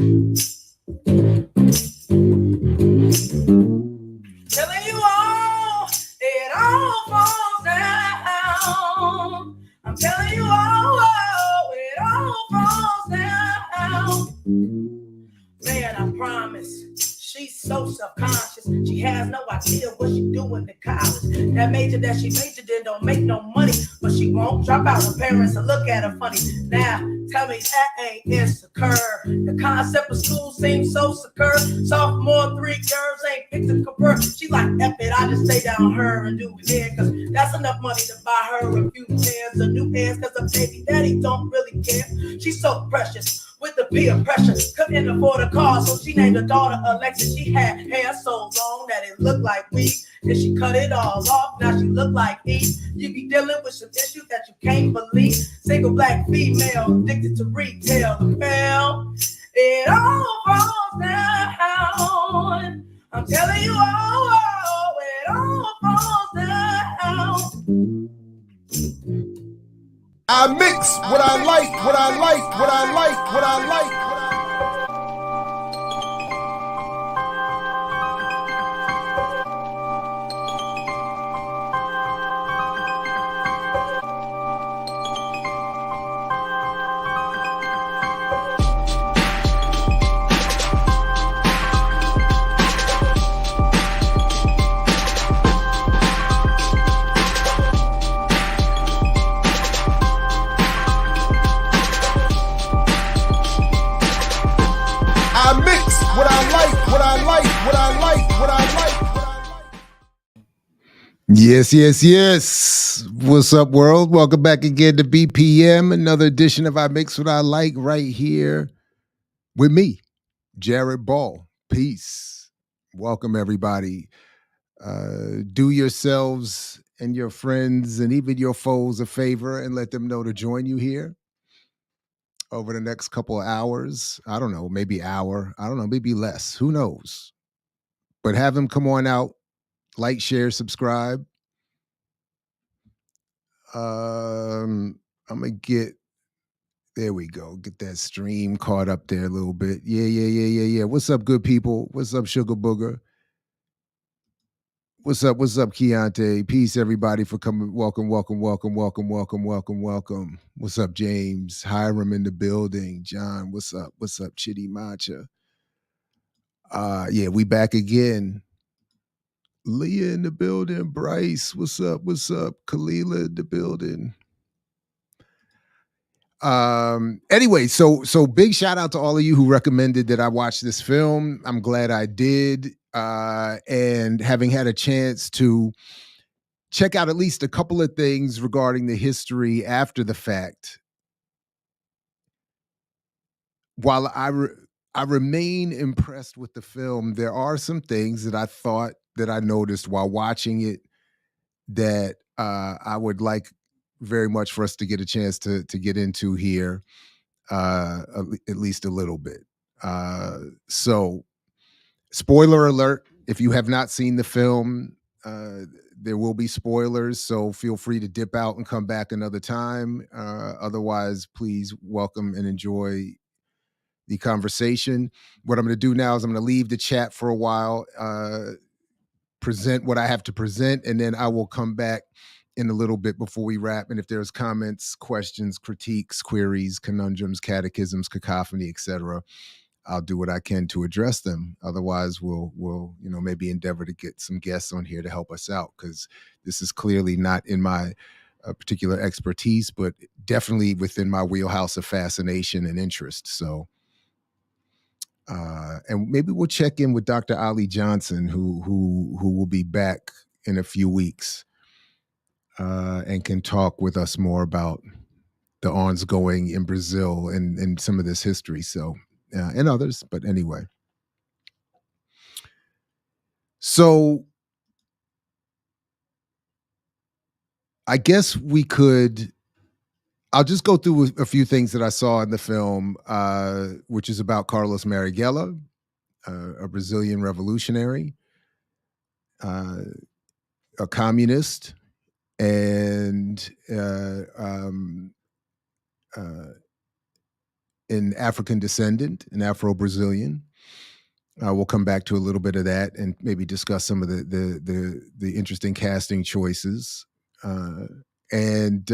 Telling you all, it all falls down. I'm telling you all, it all falls down. Man, I promise. She's so subconscious. She has no idea what she doing in college. That major that she majored in don't make no money, but she won't drop out. Her parents will look at her funny. Now, tell me that ain't insecure. The concept of school seems so secure. Sophomore, 3 girls ain't picked a career. She like, F it, I just stay down her and do hair, cause that's enough money to buy her a few pairs of new pairs, cause her baby daddy don't really care. She's so precious. With the peer pressure, couldn't afford a car, so she named her daughter Alexis. She had hair so long that it looked like weed, and she cut it all off. Now she look like Eve. You be dealing with some issues that you can't believe. Single black female addicted to retail. The bell, it all falls down. I'm telling you all, it all falls down. I mix what I like, what I like, what I like, what I like. Yes, yes, yes. What's up, world? Welcome back again to BPM, another edition of I Mix What I Like right here with me, Jared Ball. Peace. Welcome, everybody. Do yourselves and your friends and even your foes a favor and let them know to join you here over the next couple of hours. I don't know, maybe hour. I don't know, maybe less. Who knows? But have them come on out, like, share, subscribe. I'm gonna get there we go. Get that stream caught up there a little bit. Yeah. What's up, good people? What's up, Sugar Booger? What's up, Keontae? Peace, everybody, for coming. Welcome. What's up, James? Hiram in the building. John, what's up? Chitty Matcha? Yeah, we back again. Leah in the building. Bryce, what's up? Kalila in the building. Anyway, so big shout out to all of you who recommended that I watch this film. I'm glad I did. And having had a chance to check out at least a couple of things regarding the history after the fact, while I remain impressed with the film, there are some things that I thought that I noticed while watching it that I would like very much for us to get a chance to get into here, at least a little bit. So, spoiler alert, if you have not seen the film, there will be spoilers, so feel free to dip out and come back another time. Otherwise, please welcome and enjoy the conversation. What I'm going to do now is I'm going to leave the chat for a while, present what I have to present, and then I will come back in a little bit before we wrap. And if there's comments, questions, critiques, queries, conundrums, catechisms, cacophony, etc., I'll do what I can to address them. Otherwise, we'll maybe endeavor to get some guests on here to help us out, because this is clearly not in my particular expertise, but definitely within my wheelhouse of fascination and interest. So, and maybe we'll check in with Dr. Ali Johnson, who will be back in a few weeks, and can talk with us more about the ongoing in Brazil and some of this history. So, and others, but anyway. So I guess I'll just go through a few things that I saw in the film, which is about Carlos Marighella, a Brazilian revolutionary, a communist, and an African descendant, an Afro-Brazilian. We'll come back to a little bit of that and maybe discuss some of the interesting casting choices. And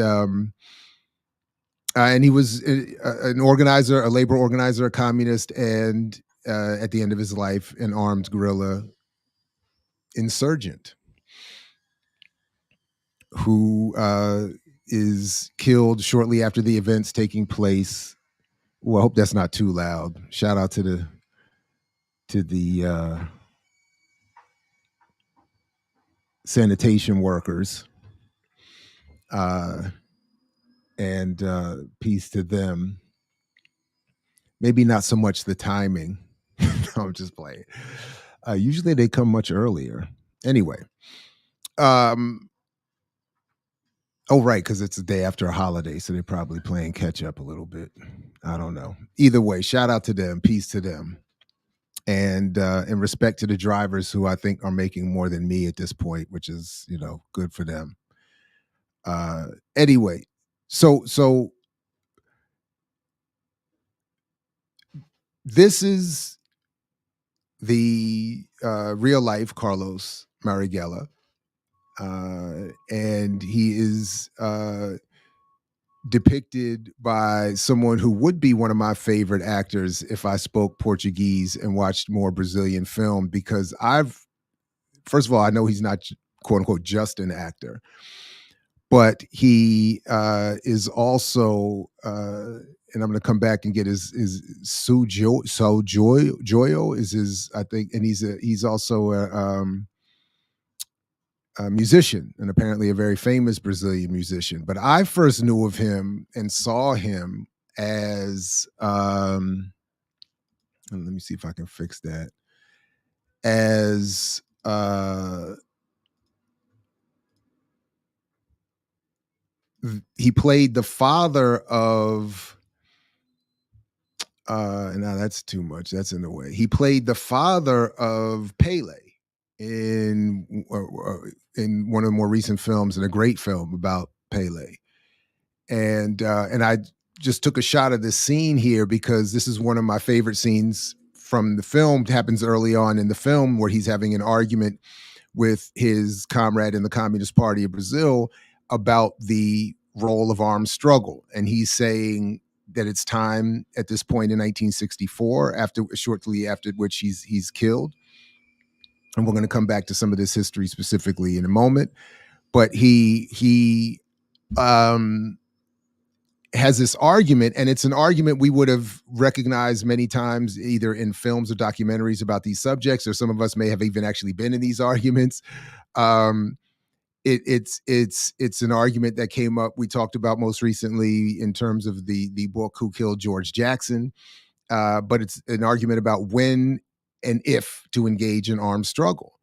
he was an organizer, a labor organizer, a communist, and at the end of his life, an armed guerrilla insurgent who is killed shortly after the events taking place. Well, I hope that's not too loud. Shout out to the sanitation workers, and peace to them. Maybe not so much the timing. No, I'm just playing. Usually they come much earlier. Anyway, oh, right, because it's the day after a holiday, so they're probably playing catch up a little bit. I don't know. Either way, shout out to them, peace to them, and respect to the drivers who I think are making more than me at this point, which is good for them. Anyway, so this is the real life Carlos Marighella, and he is depicted by someone who would be one of my favorite actors if I spoke Portuguese and watched more Brazilian film, because first of all, I know he's not quote unquote just an actor, but he is also, and I'm going to come back and get his Joyo is his, I think, and he's also a musician, and apparently a very famous Brazilian musician. But I first knew of him and saw him as, let me see if I can fix that, as he played the father of, now that's too much. That's in the way. He played the father of Pele in one of the more recent films, in a great film about Pele. And I just took a shot of this scene here because this is one of my favorite scenes from the film. It happens early on in the film where he's having an argument with his comrade in the Communist Party of Brazil about the role of armed struggle. And he's saying that it's time at this point in 1964, shortly after which he's killed. And we're going to come back to some of this history specifically in a moment. But he has this argument, and it's an argument we would have recognized many times either in films or documentaries about these subjects, or some of us may have even actually been in these arguments. It's an argument that came up, we talked about most recently in terms of the book Who Killed George Jackson, but it's an argument about when and if to engage in armed struggle.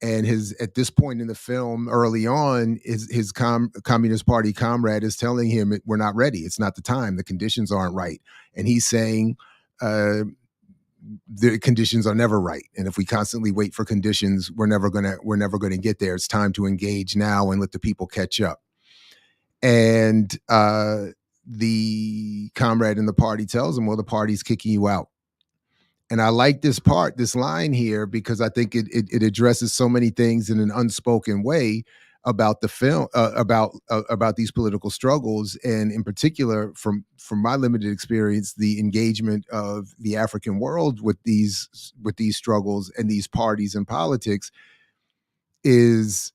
And at this point in the film, early on, his Communist Party comrade is telling him, we're not ready. It's not the time. The conditions aren't right. And he's saying, the conditions are never right. And if we constantly wait for conditions, we're never gonna get there. It's time to engage now and let the people catch up. And the comrade in the party tells him, well, the party's kicking you out. And I like this line here, because I think it addresses so many things in an unspoken way about the film, about these political struggles, and in particular, from my limited experience, the engagement of the African world with these struggles and these parties and politics is,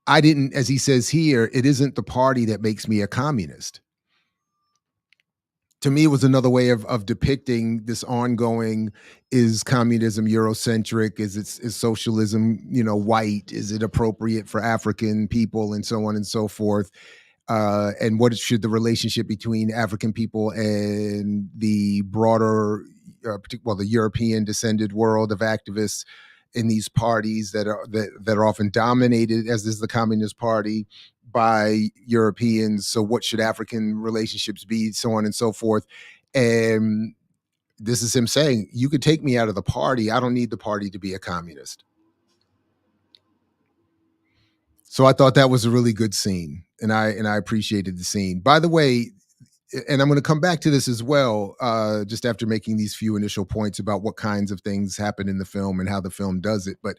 as he says here, it isn't the party that makes me a communist. To me, it was another way of depicting this ongoing, is communism Eurocentric? Is socialism, white? Is it appropriate for African people, and so on and so forth? And what should the relationship between African people and the broader, the European descended world of activists in these parties that are often dominated, as is the Communist Party, by Europeans. So what should African relationships be, so on and so forth. And this is him saying, you could take me out of the party. I don't need the party to be a communist. So I thought that was a really good scene, and I appreciated the scene. By the way, and I'm going to come back to this as well, just after making these few initial points about what kinds of things happen in the film and how the film does it. But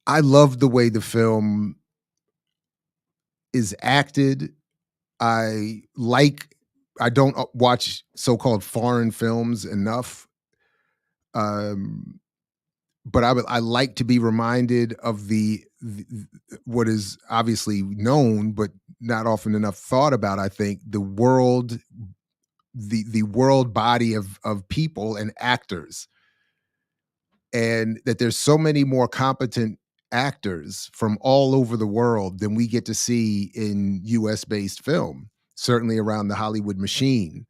I love the way the film is acted. I like, I don't watch so-called foreign films enough. Um, but I like to be reminded of what is obviously known, but not often enough thought about. I think the world body of people and actors, and that there's so many more competent actors from all over the world than we get to see in US based film, certainly around the Hollywood machine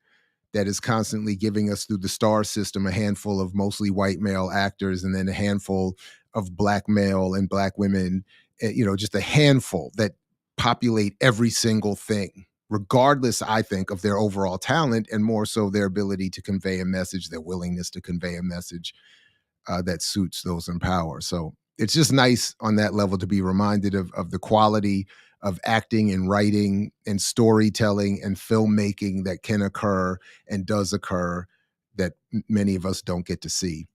that is constantly giving us through the star system a handful of mostly white male actors and then a handful of black male and black women, just a handful that populate every single thing, regardless, I think, of their overall talent and more so their ability to convey a message, their willingness to convey a message that suits those in power. So it's just nice on that level to be reminded of the quality of acting and writing and storytelling and filmmaking that can occur and does occur that many of us don't get to see.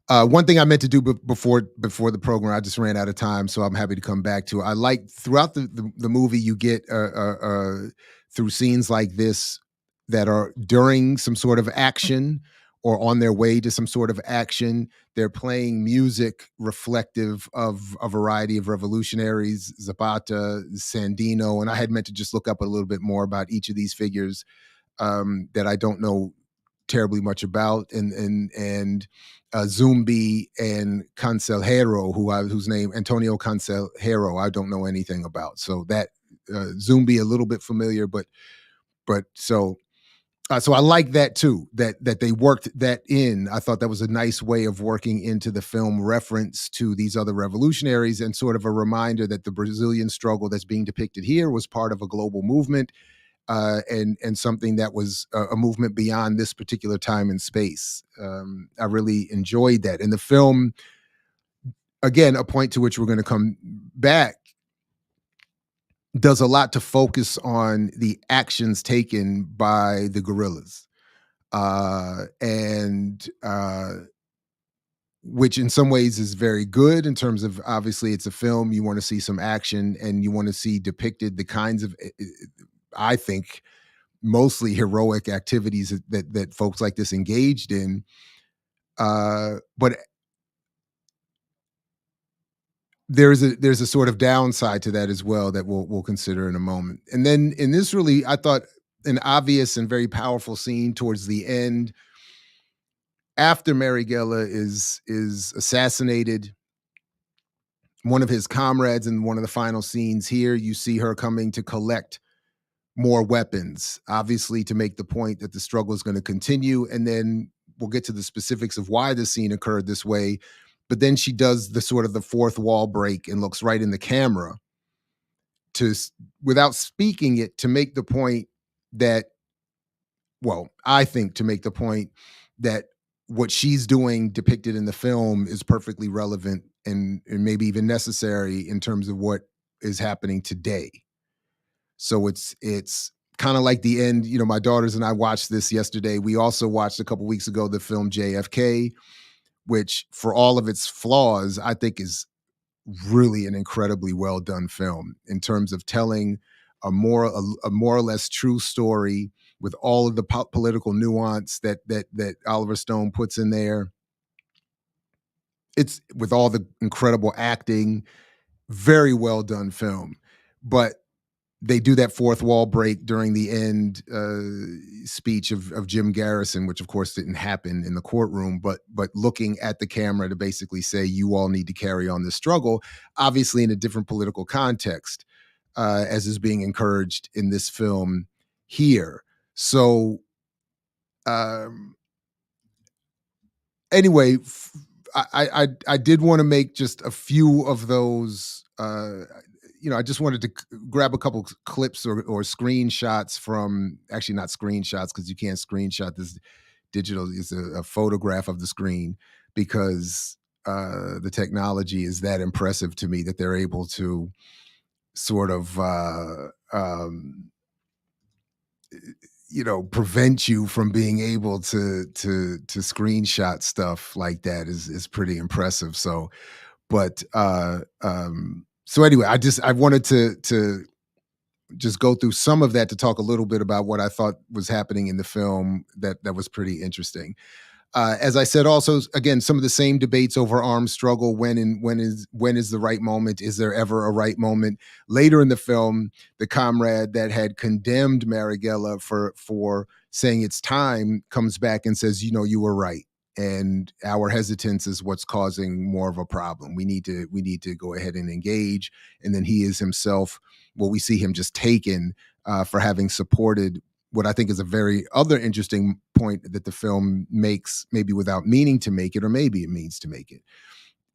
One thing I meant to do before the program, I just ran out of time, so I'm happy to come back to. I like throughout the movie, you get through scenes like this that are during some sort of action or on their way to some sort of action. They're playing music reflective of a variety of revolutionaries, Zapata, Sandino, and I had meant to just look up a little bit more about each of these figures that I don't know terribly much about, and Zumbi and Cancelhero, whose name Antonio Cancelhero I don't know anything about. So that Zumbi a little bit familiar, but so I like that too. That they worked that in. I thought that was a nice way of working into the film reference to these other revolutionaries and sort of a reminder that the Brazilian struggle that's being depicted here was part of a global movement, and something that was a movement beyond this particular time and space. I really enjoyed that. And the film, again, a point to which we're going to come back, does a lot to focus on the actions taken by the guerrillas. And which in some ways is very good in terms of, obviously it's a film, you want to see some action and you want to see depicted the kinds of, I think, mostly heroic activities that folks like this engaged in. But there's a sort of downside to that as well that we'll consider in a moment. And then in this, really, I thought an obvious and very powerful scene towards the end, after Marighella is assassinated, one of his comrades, in one of the final scenes here, you see her coming to collect more weapons, obviously to make the point that the struggle is going to continue. And then we'll get to the specifics of why the scene occurred this way. But then she does the sort of the fourth wall break and looks right in the camera to, without speaking it, to make the point that, well, I think to make the point that what she's doing depicted in the film is perfectly relevant and maybe even necessary in terms of what is happening today. So it's kind of like the end. My daughters and I watched this yesterday. We also watched a couple weeks ago the film JFK, which, for all of its flaws, I think is really an incredibly well done film in terms of telling a more or less true story with all of the political nuance that Oliver Stone puts in there. It's with all the incredible acting, very well done film. But they do that fourth wall break during the end speech of Jim Garrison, which of course didn't happen in the courtroom, but looking at the camera to basically say, you all need to carry on this struggle, obviously in a different political context, as is being encouraged in this film here. So anyway, I did want to make just a few of those. I just wanted to grab a couple clips or screenshots from, actually not screenshots because you can't screenshot this digital, is a photograph of the screen, because the technology is that impressive to me that they're able to sort of prevent you from being able to screenshot stuff like that is pretty impressive. So anyway, I wanted to just go through some of that to talk a little bit about what I thought was happening in the film that was pretty interesting. As I said, also again, some of the same debates over armed struggle. When is the right moment? Is there ever a right moment? Later in the film, the comrade that had condemned Marighella for saying it's time comes back and says, you were right, and our hesitance is what's causing more of a problem. We need to go ahead and engage. And then he is himself. Well, we see him just taken for having supported what I think is a very other interesting point that the film makes, maybe without meaning to make it, or maybe it means to make it,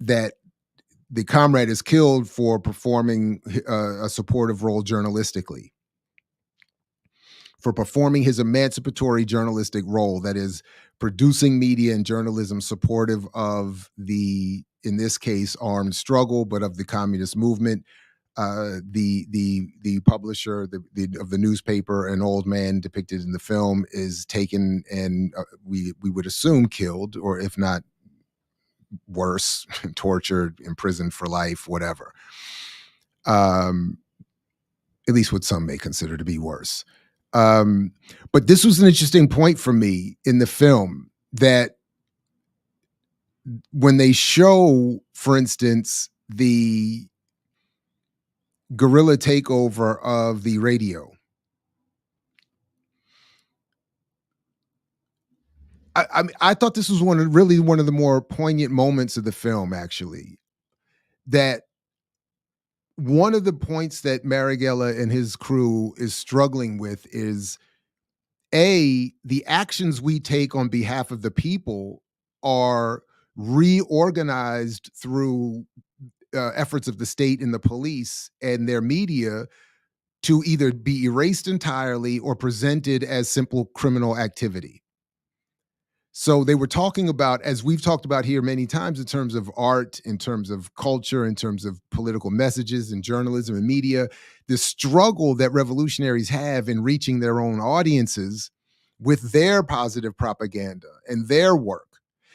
that the comrade is killed for performing a supportive role journalistically, for performing his emancipatory journalistic role, that is producing media and journalism supportive of in this case, armed struggle, but of the communist movement. The publisher of the newspaper, an old man depicted in the film, is taken and we would assume killed, or if not worse, tortured, imprisoned for life, whatever. At least what some may consider to be worse. But this was an interesting point for me in the film, that when they show, for instance, the guerrilla takeover of the radio, I thought this was one of the more poignant moments of the film, actually. That one of the points that Marighella and his crew is struggling with is, the actions we take on behalf of the people are reorganized through efforts of the state and the police and their media to either be erased entirely or presented as simple criminal activity. So they were talking about, as we've talked about here many times, in terms of art, in terms of culture, in terms of political messages and journalism and media, the struggle that revolutionaries have in reaching their own audiences with their positive propaganda and their work.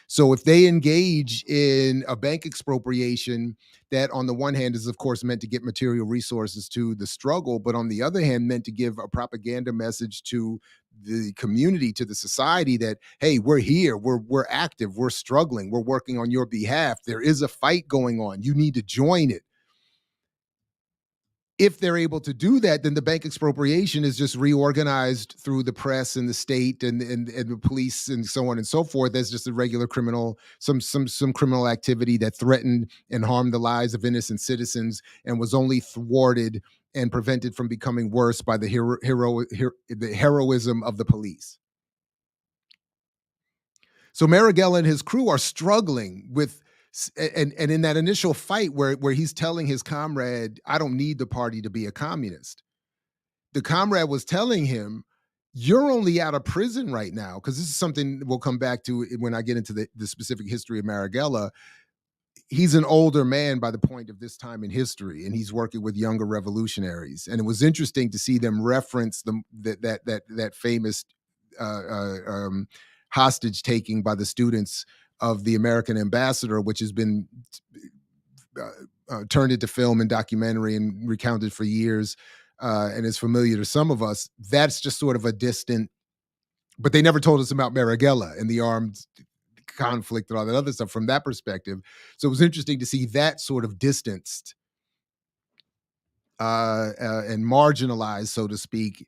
So if they engage in a bank expropriation that on the one hand is of course meant to get material resources to the struggle, but on the other hand meant to give a propaganda message to the community, to the society, that, hey, we're here, we're active, we're struggling, we're working on your behalf, there is a fight going on, you need to join it. If they're able to do that, then the bank expropriation is just reorganized through the press and the state and the police and so on and so forth. That's just a regular criminal, some criminal activity that threatened and harmed the lives of innocent citizens and was only thwarted and prevented from becoming worse by the heroism of the police. So Marighella and his crew are struggling with, and in that initial fight where he's telling his comrade, I don't need the party to be a communist. The comrade was telling him, you're only out of prison right now, because this is something we'll come back to when I get into the specific history of Marighella. He's an older man by the point of this time in history, and he's working with younger revolutionaries. And it was interesting to see them reference that famous hostage taking by the students of the American ambassador, which has been turned into film and documentary and recounted for years, and is familiar to some of us. That's just sort of a distant, but they never told us about Marighella and the armed conflict and all that other stuff from that perspective. So it was interesting to see that sort of distanced and marginalized, so to speak,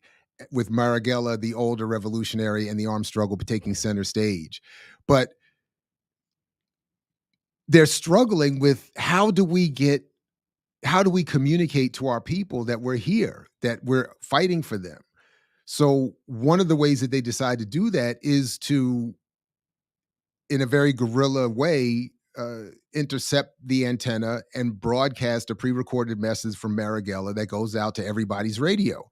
with Marighella, the older revolutionary, and the armed struggle taking center stage. But they're struggling with, how do we communicate to our people that we're here, that we're fighting for them? So one of the ways that they decide to do that is to, in a very guerrilla way, intercept the antenna and broadcast a pre-recorded message from Marighella that goes out to everybody's radio.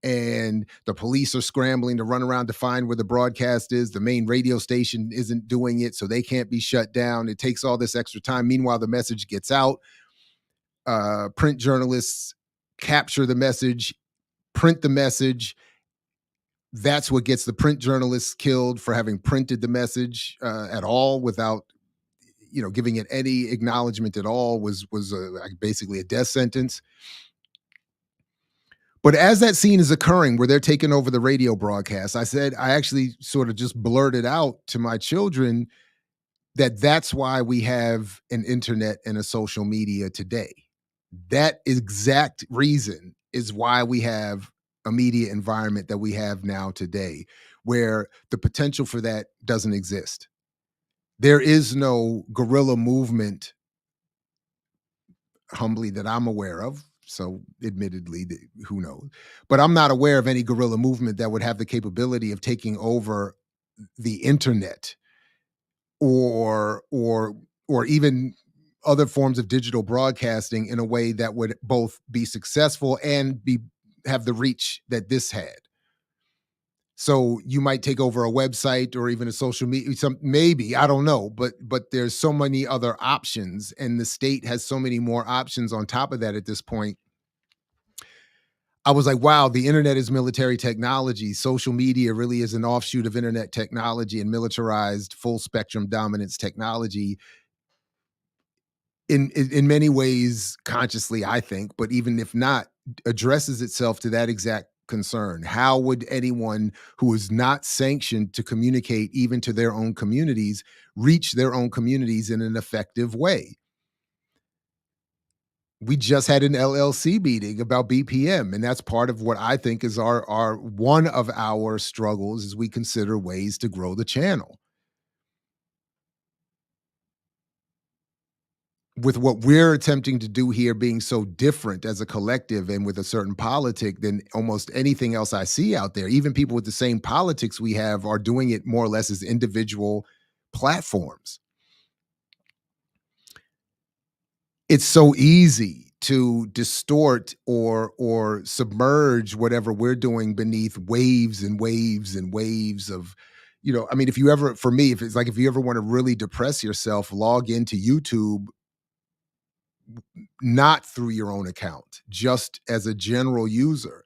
And the police are scrambling to run around to find where the broadcast is. The main radio station isn't doing it, so they can't be shut down. It takes all this extra time. Meanwhile, the message gets out. Print journalists capture the message, print the message. That's what gets the print journalists killed for having printed the message at all without, giving it any acknowledgement at all. Was like basically a death sentence. But as that scene is occurring where they're taking over the radio broadcast, I actually sort of just blurted out to my children that that's why we have an internet and a social media today. That exact reason is why we have a media environment that we have now today, where the potential for that doesn't exist. There is no guerrilla movement, humbly, that I'm aware of. So, admittedly, who knows? But I'm not aware of any guerrilla movement that would have the capability of taking over the internet or even other forms of digital broadcasting in a way that would both be successful and be have the reach that this had. So you might take over a website or even a social media, some maybe, I don't know, but there's so many other options, and the state has so many more options on top of that at this point. I was like, wow, the internet is military technology. Social media really is an offshoot of internet technology and militarized full spectrum dominance technology in many ways consciously, I think, but even if not, addresses itself to that exact concern. How would anyone who is not sanctioned to communicate even to their own communities reach their own communities in an effective way? We just had an LLC meeting about BPM, and that's part of what I think is our one of our struggles as we consider ways to grow the channel. With what we're attempting to do here being so different as a collective and with a certain politic than almost anything else I see out there, even people with the same politics we have are doing it more or less as individual platforms. It's so easy to distort or submerge whatever we're doing beneath waves and waves and waves of, I mean, if you ever, for me, if it's like if you ever want to really depress yourself, log into YouTube, not through your own account, just as a general user.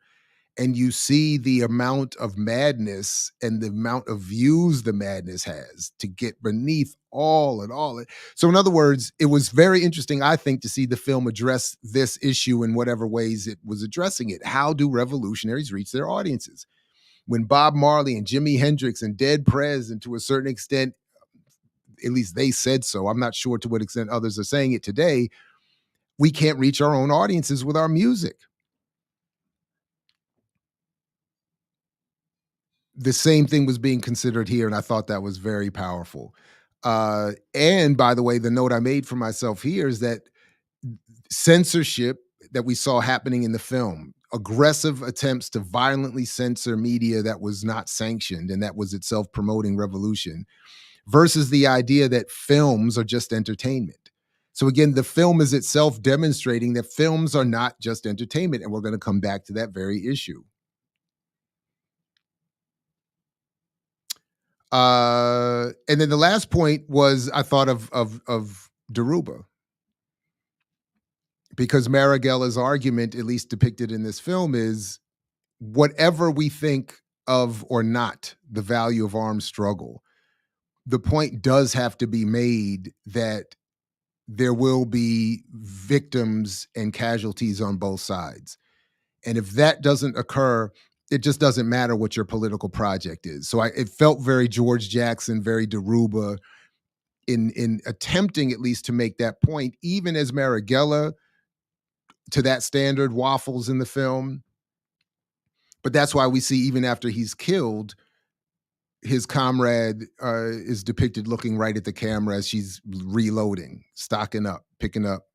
And you see the amount of madness and the amount of views the madness has to get beneath all and all. So, in other words, it was very interesting, I think, to see the film address this issue in whatever ways it was addressing it. How do revolutionaries reach their audiences? When Bob Marley and Jimi Hendrix and Dead Prez, and to a certain extent, at least they said so, I'm not sure to what extent others are saying it today, we can't reach our own audiences with our music. The same thing was being considered here, and I thought that was very powerful. And by the way, the note I made for myself here is that censorship that we saw happening in the film, aggressive attempts to violently censor media that was not sanctioned and that was itself promoting revolution, versus the idea that films are just entertainment. So again, the film is itself demonstrating that films are not just entertainment, and we're going to come back to that very issue. And then the last point was I thought of Daruba, because Marighella's argument, at least depicted in this film, is whatever we think of or not the value of armed struggle, the point does have to be made that there will be victims and casualties on both sides. And if that doesn't occur, it just doesn't matter what your political project is. So it felt very George Jackson, very Daruba, in attempting at least to make that point, even as Marighella, to that standard, waffles in the film. But that's why we see, even after he's killed, his comrade is depicted looking right at the camera as she's reloading, stocking up, picking up.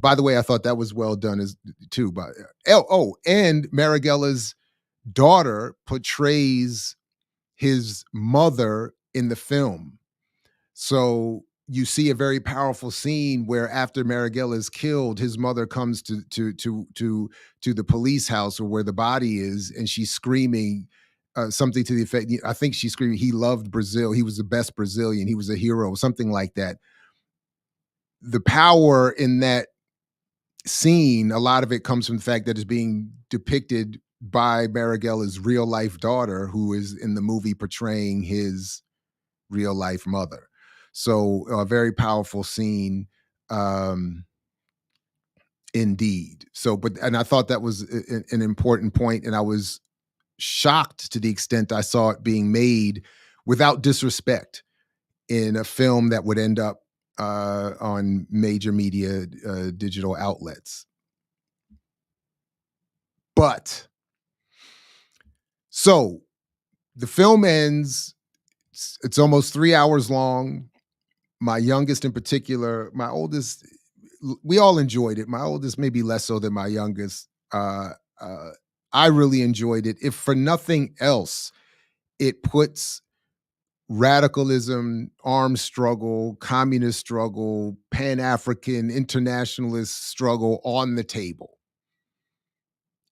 By the way, I thought that was well done as too. But and Marighella's daughter portrays his mother in the film. So you see a very powerful scene where after Marighella is killed, his mother comes to the police house or where the body is, and she's screaming something to the effect. I think she's screaming, "He loved Brazil. He was the best Brazilian. He was a hero," something like that. The power in that scene, a lot of it comes from the fact that it's being depicted by Marighella's real life daughter, who is in the movie portraying his real life mother. So a very powerful scene, um, indeed. So, and I thought that was an important point, and I was shocked to the extent I saw it being made without disrespect in a film that would end up on major media digital outlets. But so the film ends. It's almost 3 hours long. My youngest, in particular, my oldest, we all enjoyed it. My oldest, maybe less so than my youngest. Uh, I really enjoyed it. If for nothing else, it puts radicalism, armed struggle, communist struggle, Pan-African internationalist struggle on the table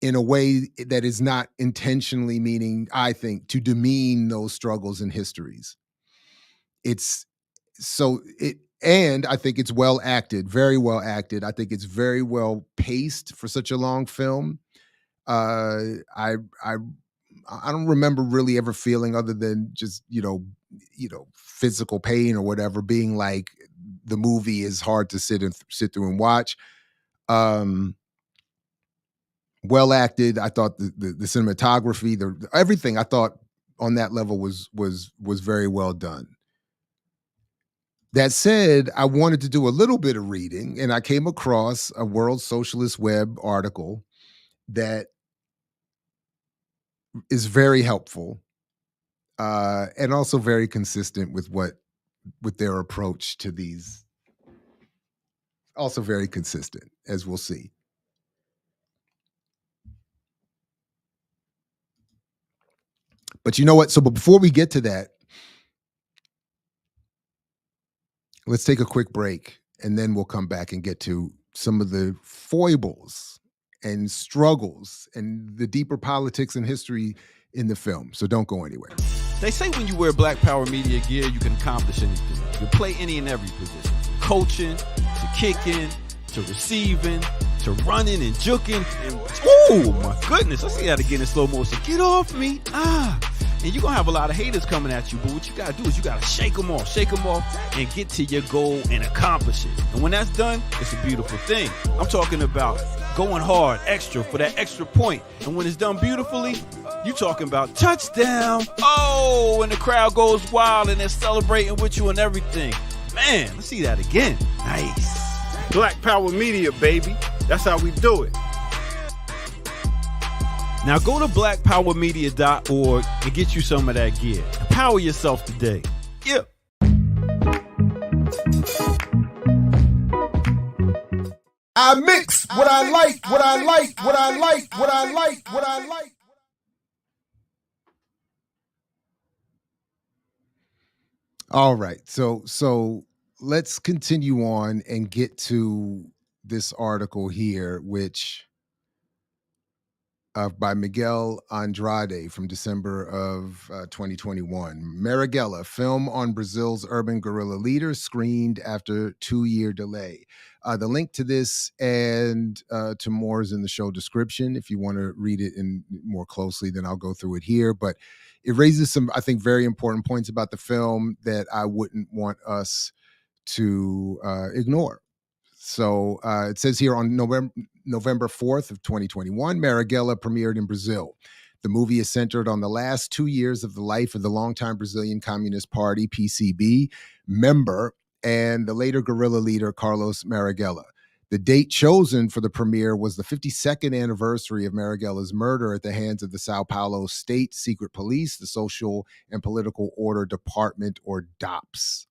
in a way that is not intentionally meaning, I think, to demean those struggles and histories. It's so it and I think it's well acted, very well acted. I think it's very well paced for such a long film. Uh I I I don't remember really ever feeling, other than just, physical pain or whatever, being like the movie is hard to sit through and watch. Um well acted. I thought the cinematography, the everything I thought on that level was very well done. That said, I wanted to do a little bit of reading, and I came across a World Socialist Web article that is very helpful, and also very consistent with their approach to these. Also very consistent, as we'll see. But you know what? But before we get to that, let's take a quick break, and then we'll come back and get to some of the foibles and struggles and the deeper politics and history in the film. So don't go anywhere. They say when you wear Black Power Media gear, you can accomplish anything. You play any and every position. Coaching, to kicking, to receiving, to running and juking. And, oh my goodness, I see that again in slow motion. Get off me. And you're going to have a lot of haters coming at you, but what you got to do is you got to shake them off, and get to your goal and accomplish it. And when that's done, it's a beautiful thing. I'm talking about going hard, extra, for that extra point. And when it's done beautifully, you talking about touchdown. Oh, and the crowd goes wild and they're celebrating with you and everything. Man, let's see that again. Nice. Black Power Media, baby. That's how we do it. Now go to blackpowermedia.org and get you some of that gear. Empower yourself today. Yeah. I mix what I like, what I like, what I like, what I like, what I like. All right. So let's continue on and get to this article here, which by Miguel Andrade from December of 2021. Marighella, film on Brazil's urban guerrilla leaders, screened after 2-year delay. The link to this and to more is in the show description. If you want to read it in more closely, then I'll go through it here. But it raises some, I think, very important points about the film that I wouldn't want us to ignore. So it says here on November 4th of 2021, Marighella premiered in Brazil. The movie is centered on the last 2 years of the life of the longtime Brazilian Communist Party, PCB, member and the later guerrilla leader, Carlos Marighella. The date chosen for the premiere was the 52nd anniversary of Marighella's murder at the hands of the Sao Paulo State Secret Police, the Social and Political Order Department, or DOPS.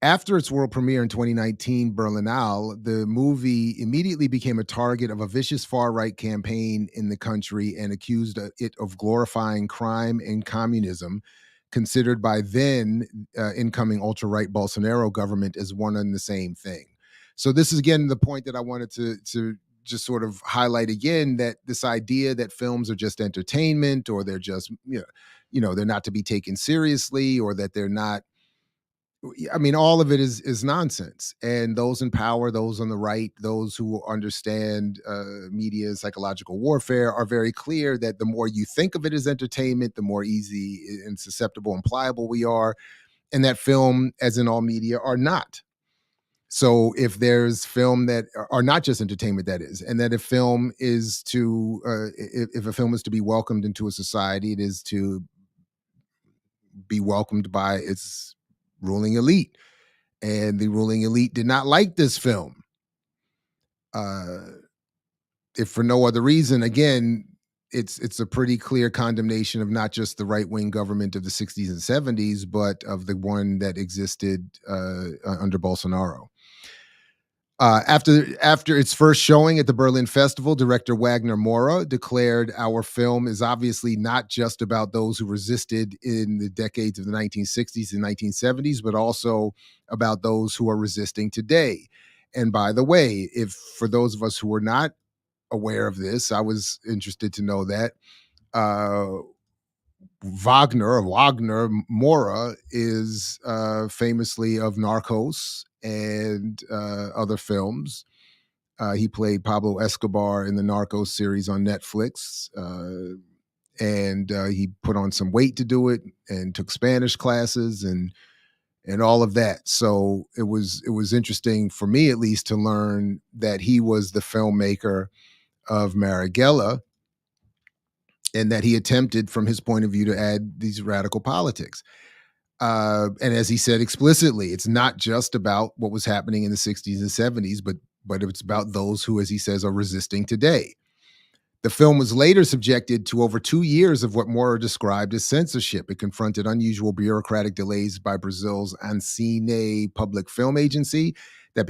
After its world premiere in 2019, Berlinale, the movie immediately became a target of a vicious far-right campaign in the country and accused it of glorifying crime and communism, considered by then incoming ultra-right Bolsonaro government as one and the same thing. So this is, again, the point that I wanted to just sort of highlight again, that this idea that films are just entertainment, or they're just, they're not to be taken seriously, or that they're not I mean, all of it is nonsense. And those in power, those on the right, those who understand media psychological warfare are very clear that the more you think of it as entertainment, the more easy and susceptible and pliable we are. And that film, as in all media, are not. So if there's film that are not just entertainment, that is, and that if film is to, if a film is to be welcomed into a society, it is to be welcomed by its ruling elite. And the ruling elite did not like this film. If for no other reason, again, it's a pretty clear condemnation of not just the right-wing government of the 60s and 70s, but of the one that existed under Bolsonaro. After its first showing at the Berlin Festival, director Wagner Moura declared, "Our film is obviously not just about those who resisted in the decades of the 1960s and 1970s, but also about those who are resisting today." And by the way, if for those of us who are not aware of this, I was interested to know that Wagner Moura is famously of Narcos and other films. He played Pablo Escobar in the Narcos series on Netflix, and he put on some weight to do it and took Spanish classes and all of that. So it was interesting for me, at least, to learn that he was the filmmaker of Marighella, and that he attempted, from his point of view, to add these radical politics. And as he said explicitly, it's not just about what was happening in the 60s and 70s, but it's about those who, as he says, are resisting today. The film was later subjected to over 2 years of what Moura described as censorship. It confronted unusual bureaucratic delays by Brazil's Ancine Public Film Agency that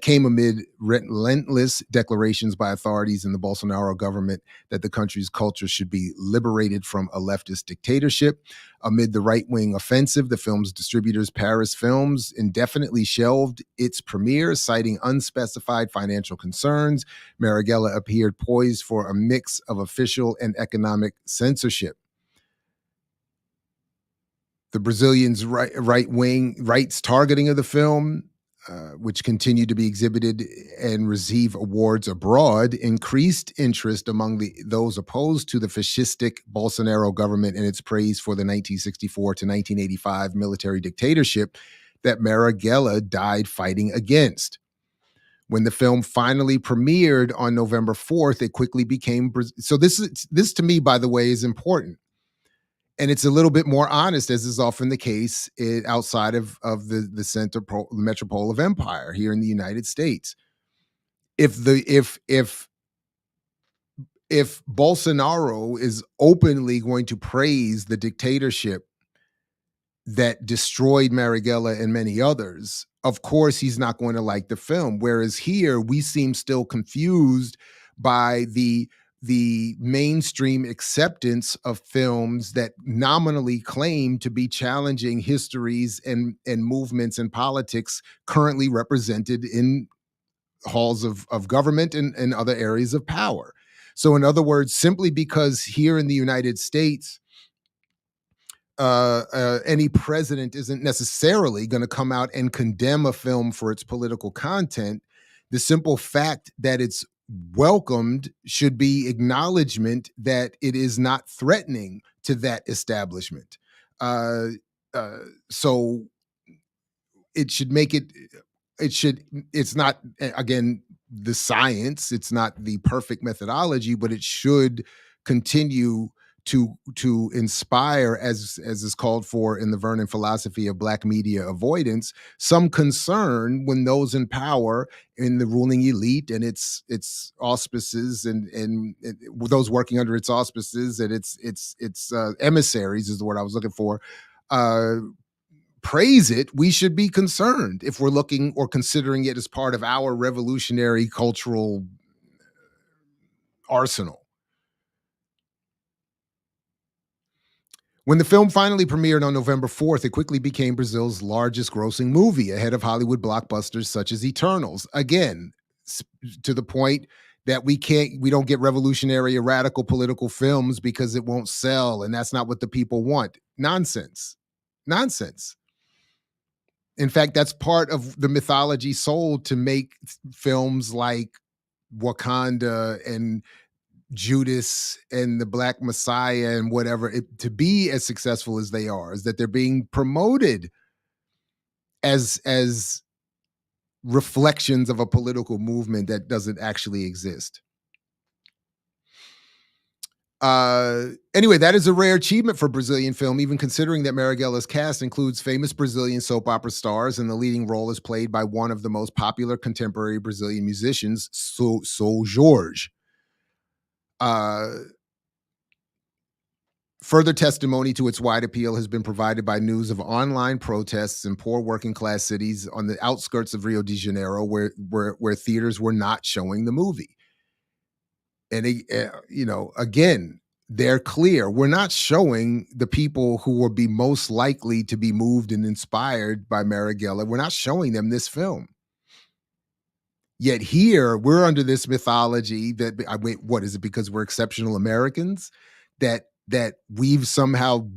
came amid relentless declarations by authorities in the Bolsonaro government that the country's culture should be liberated from a leftist dictatorship. Amid the right-wing offensive, the film's distributors, Paris Films, indefinitely shelved its premiere, citing unspecified financial concerns. Marighella appeared poised for a mix of official and economic censorship. The Brazilians' rights targeting of the film, which continued to be exhibited and receive awards abroad, increased interest among those opposed to the fascistic Bolsonaro government and its praise for the 1964 to 1985 military dictatorship that Marighella died fighting against. When the film finally premiered on November 4th, it quickly became... So this to me, by the way, is important. And it's a little bit more honest, as is often the case outside of the metropole of empire here in the United States. If Bolsonaro is openly going to praise the dictatorship that destroyed Marighella and many others, of course he's not going to like the film. Whereas here we seem still confused by the mainstream acceptance of films that nominally claim to be challenging histories and movements and politics currently represented in halls of government and other areas of power. So in other words, simply because here in the United States, any president isn't necessarily going to come out and condemn a film for its political content, the simple fact that it's welcomed should be acknowledgement that it is not threatening to that establishment. So it should make it's not, again, the science, it's not the perfect methodology, but it should continue to inspire, as is called for in the Vernon philosophy of Black media avoidance, some concern when those in power in the ruling elite and its auspices and those working under its auspices and its emissaries is the word I was looking for, praise it. We should be concerned if we're looking or considering it as part of our revolutionary cultural arsenal. When the film finally premiered on November 4th, it quickly became Brazil's largest grossing movie, ahead of Hollywood blockbusters such as Eternals. Again, to the point that we don't get revolutionary or radical political films because it won't sell, and that's not what the people want. Nonsense. Nonsense. In fact, that's part of the mythology sold to make films like Wakanda and Judas and the Black Messiah and whatever, to be as successful as they are, is that they're being promoted as reflections of a political movement that doesn't actually exist. Anyway, that is a rare achievement for Brazilian film, even considering that Marighella's cast includes famous Brazilian soap opera stars, and the leading role is played by one of the most popular contemporary Brazilian musicians, Sou Jorge. Further testimony to its wide appeal has been provided by news of online protests in poor working class cities on the outskirts of Rio de Janeiro, where theaters were not showing the movie. And again, they're clear. We're not showing the people who will be most likely to be moved and inspired by Marighella. We're not showing them this film. Yet here, we're under this mythology that, what is it? Because we're exceptional Americans, that we've somehow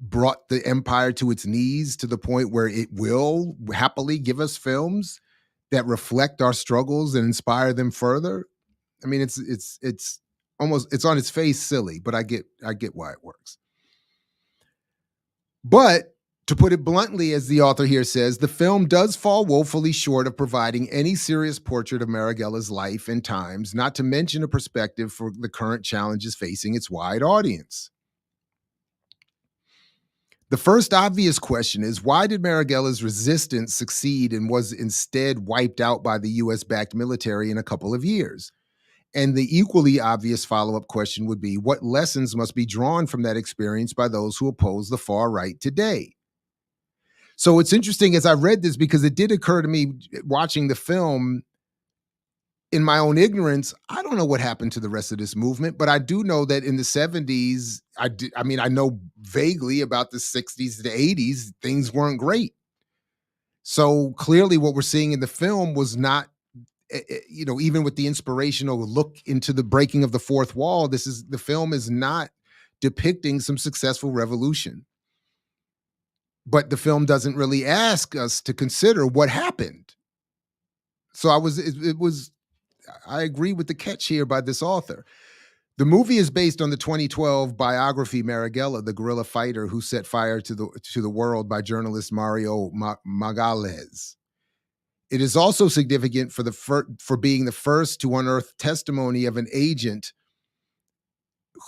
brought the empire to its knees to the point where it will happily give us films that reflect our struggles and inspire them further. I mean, it's almost, it's on its face silly, but I get why it works. But to put it bluntly, as the author here says, the film does fall woefully short of providing any serious portrait of Marighella's life and times, not to mention a perspective for the current challenges facing its wide audience. The first obvious question is, why did Marighella's resistance succeed and was instead wiped out by the US-backed military in a couple of years? And the equally obvious follow-up question would be, what lessons must be drawn from that experience by those who oppose the far right today? So it's interesting as I read this, because it did occur to me watching the film, in my own ignorance, I don't know what happened to the rest of this movement, but I do know that in the 70s, I know vaguely about the 60s to the 80s, things weren't great. So clearly what we're seeing in the film was not, even with the inspirational look into the breaking of the fourth wall, the film is not depicting some successful revolution. But the film doesn't really ask us to consider what happened. So I agree with the catch here by this author. The movie is based on the 2012 biography Marighella, the guerrilla fighter who set fire to the world, by journalist Mario Magalhães. It is also significant for being the first to unearth testimony of an agent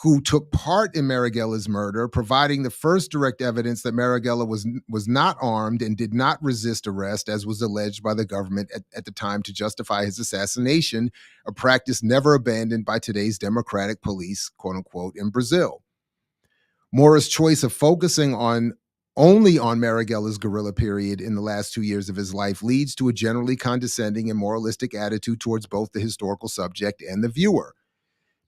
who took part in Marighella's murder, providing the first direct evidence that Marighella was not armed and did not resist arrest, as was alleged by the government at the time to justify his assassination, a practice never abandoned by today's democratic police, quote unquote, in Brazil. Mora's choice of focusing only on Marighella's guerrilla period in the last 2 years of his life leads to a generally condescending and moralistic attitude towards both the historical subject and the viewer.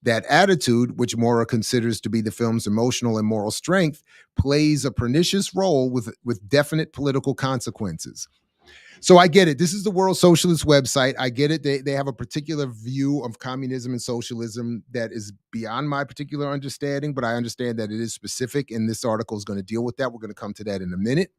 That attitude, which Mora considers to be the film's emotional and moral strength, plays a pernicious role with definite political consequences. So I get it. This is the World Socialist website. I get it. They have a particular view of communism and socialism that is beyond my particular understanding, but I understand that it is specific, and this article is going to deal with that. We're going to come to that in a minute.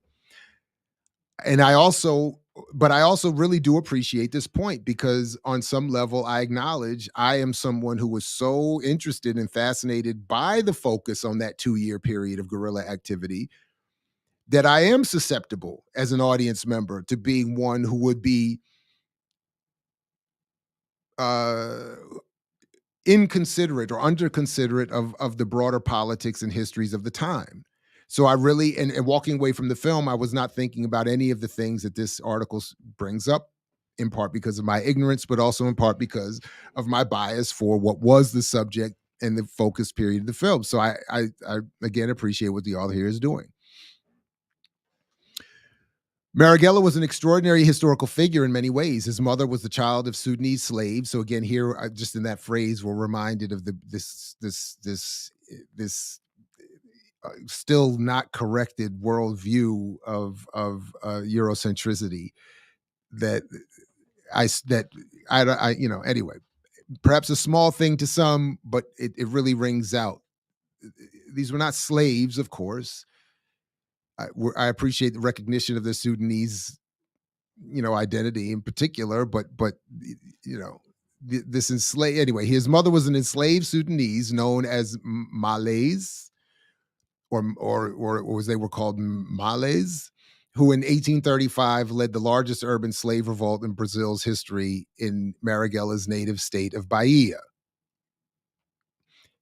And I also really do appreciate this point, because on some level, I acknowledge I am someone who was so interested and fascinated by the focus on that 2-year period of guerrilla activity that I am susceptible as an audience member to being one who would be inconsiderate or underconsiderate of the broader politics and histories of the time. So I really, and walking away from the film, I was not thinking about any of the things that this article brings up, in part because of my ignorance, but also in part because of my bias for what was the subject and the focus period of the film. So I again appreciate what the author here is doing. Marighella was an extraordinary historical figure in many ways. His mother was the child of Sudanese slaves. So again, here, just in that phrase, we're reminded of this still not corrected worldview of Eurocentricity anyway, perhaps a small thing to some, but it really rings out. These were not slaves, of course. I appreciate the recognition of the Sudanese, identity in particular, but this enslaved anyway. His mother was an enslaved Sudanese known as Malays, or as they were called, Malays, who in 1835 led the largest urban slave revolt in Brazil's history in Marighella's native state of Bahia.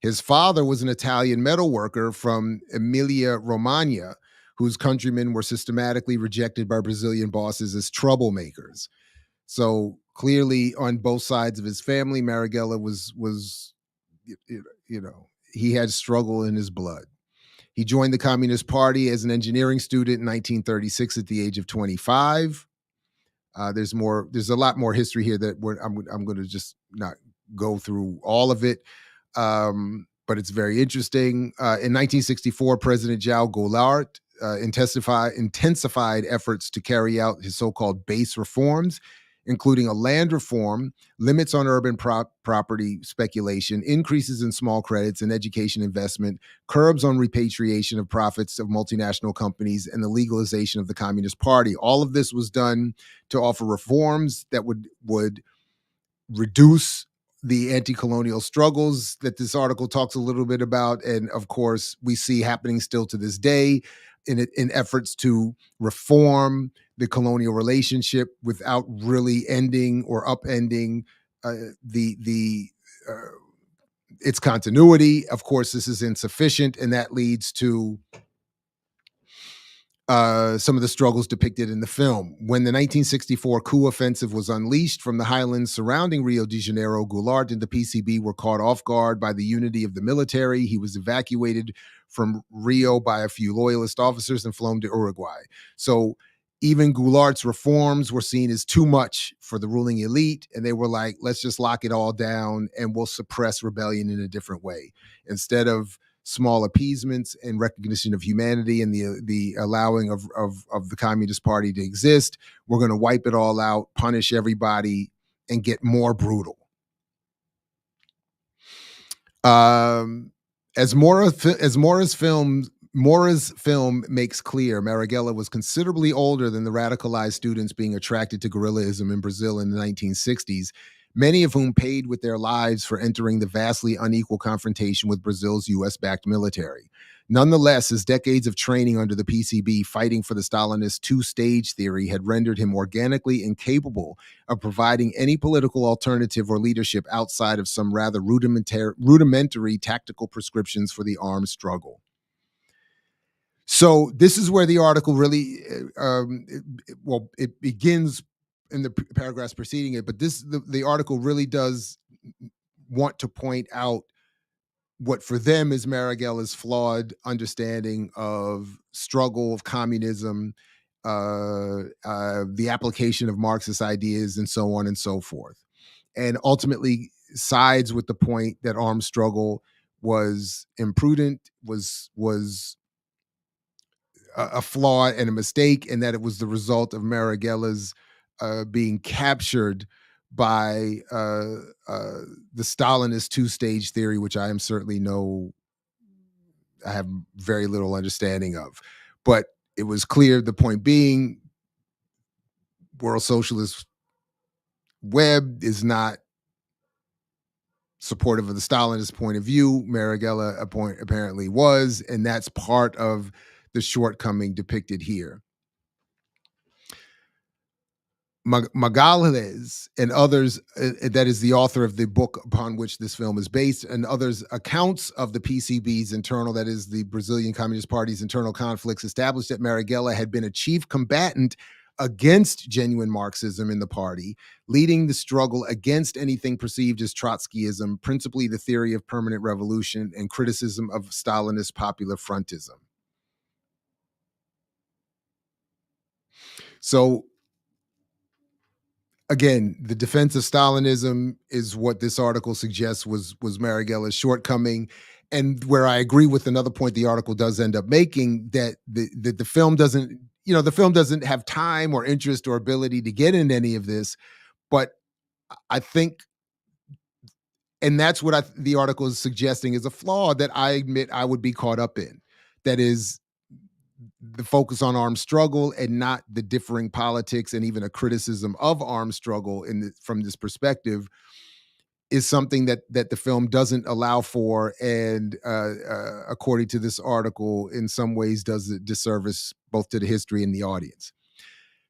His father was an Italian metal worker from Emilia-Romagna, whose countrymen were systematically rejected by Brazilian bosses as troublemakers. So clearly, on both sides of his family, Marighella was he had struggle in his blood. He joined the Communist Party as an engineering student in 1936 at the age of 25. There's a lot more history here that I'm going to just not go through all of it. But it's very interesting. In 1964, President João Goulart intensified efforts to carry out his so-called base reforms, including a land reform, limits on urban property speculation, increases in small credits and education investment, curbs on repatriation of profits of multinational companies, and the legalization of the Communist Party. All of this was done to offer reforms that would reduce the anti-colonial struggles that this article talks a little bit about. And of course, we see happening still to this day in efforts to reform the colonial relationship without really ending or upending its continuity. Of course, this is insufficient, and that leads to some of the struggles depicted in the film. When the 1964 coup offensive was unleashed from the highlands surrounding Rio de Janeiro, Goulart and the PCB were caught off guard by the unity of the military. He was evacuated from Rio by a few loyalist officers and flown to Uruguay. So even Goulart's reforms were seen as too much for the ruling elite, and they were like, let's just lock it all down and we'll suppress rebellion in a different way. Instead of small appeasements and recognition of humanity and the allowing of the Communist Party to exist, we're going to wipe it all out, punish everybody, and get more brutal. As Mora's film makes clear, Marighella was considerably older than the radicalized students being attracted to guerrillism in Brazil in the 1960s, many of whom paid with their lives for entering the vastly unequal confrontation with Brazil's US-backed military. Nonetheless, his decades of training under the PCB fighting for the Stalinist two-stage theory had rendered him organically incapable of providing any political alternative or leadership outside of some rather rudimentary tactical prescriptions for the armed struggle. So this is where the article really, it begins in the paragraphs preceding it, but the article really does want to point out what for them is Marighella's flawed understanding of struggle, of communism, the application of Marxist ideas, and so on and so forth, and ultimately sides with the point that armed struggle was imprudent, was a flaw and a mistake, and that it was the result of Marighella's being captured by the Stalinist two-stage theory, which I am certainly I have very little understanding of. But it was clear, the point being, World Socialist Web is not supportive of the Stalinist point of view. Marighella apparently was, and that's part of the shortcoming depicted here. Magalhães and others, that is the author of the book upon which this film is based, and others' accounts of the PCB's internal, that is the Brazilian Communist Party's internal conflicts, established that Marighella had been a chief combatant against genuine Marxism in the party, leading the struggle against anything perceived as Trotskyism, principally the theory of permanent revolution and criticism of Stalinist popular frontism. So, again, the defense of Stalinism is what this article suggests was Marighella's shortcoming, and where I agree with another point the article does end up making, that the film doesn't, the film doesn't have time or interest or ability to get into any of this, but I think, and that's what the article is suggesting is a flaw that I admit I would be caught up in. That is, the focus on armed struggle and not the differing politics and even a criticism of armed struggle from this perspective is something that the film doesn't allow for, and according to this article, in some ways does a disservice both to the history and the audience.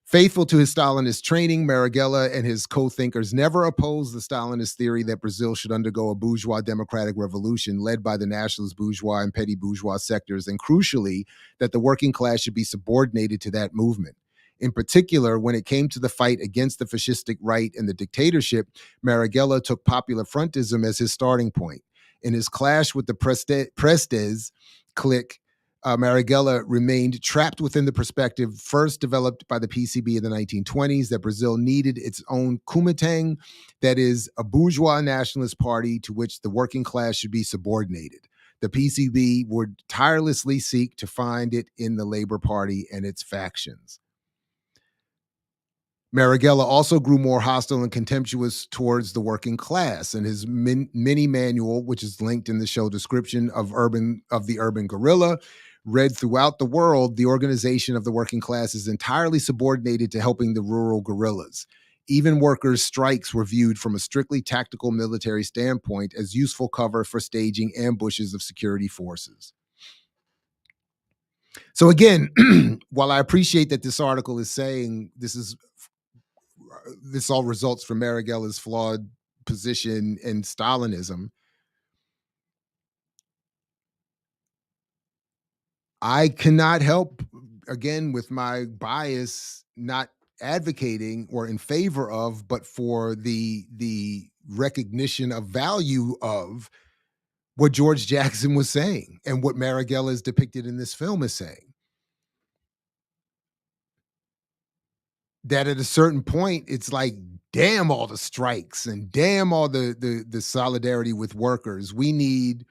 Faithful to his Stalinist training, Marighella and his co-thinkers never opposed the Stalinist theory that Brazil should undergo a bourgeois democratic revolution led by the nationalist bourgeois and petty bourgeois sectors, and crucially, that the working class should be subordinated to that movement. In particular, when it came to the fight against the fascistic right and the dictatorship, Marighella took popular frontism as his starting point. In his clash with the Prestes clique, Marighella remained trapped within the perspective first developed by the PCB in the 1920s that Brazil needed its own Kuomintang, that is, a bourgeois nationalist party to which the working class should be subordinated. The PCB would tirelessly seek to find it in the Labor Party and its factions. Marighella also grew more hostile and contemptuous towards the working class, and his Minimanual, which is linked in the show description of the urban guerrilla, read throughout the world. The organization of the working class is entirely subordinated to helping the rural guerrillas. Even workers' strikes were viewed from a strictly tactical military standpoint as useful cover for staging ambushes of security forces. So again, while I appreciate that this article is saying this all results from Marighella's flawed position in Stalinism, I cannot help, again, with my bias, not advocating or in favor of, but for the recognition of value of what George Jackson was saying and what Marighella is depicted in this film is saying. That at a certain point, it's like, damn all the strikes and damn all the solidarity with workers. We need,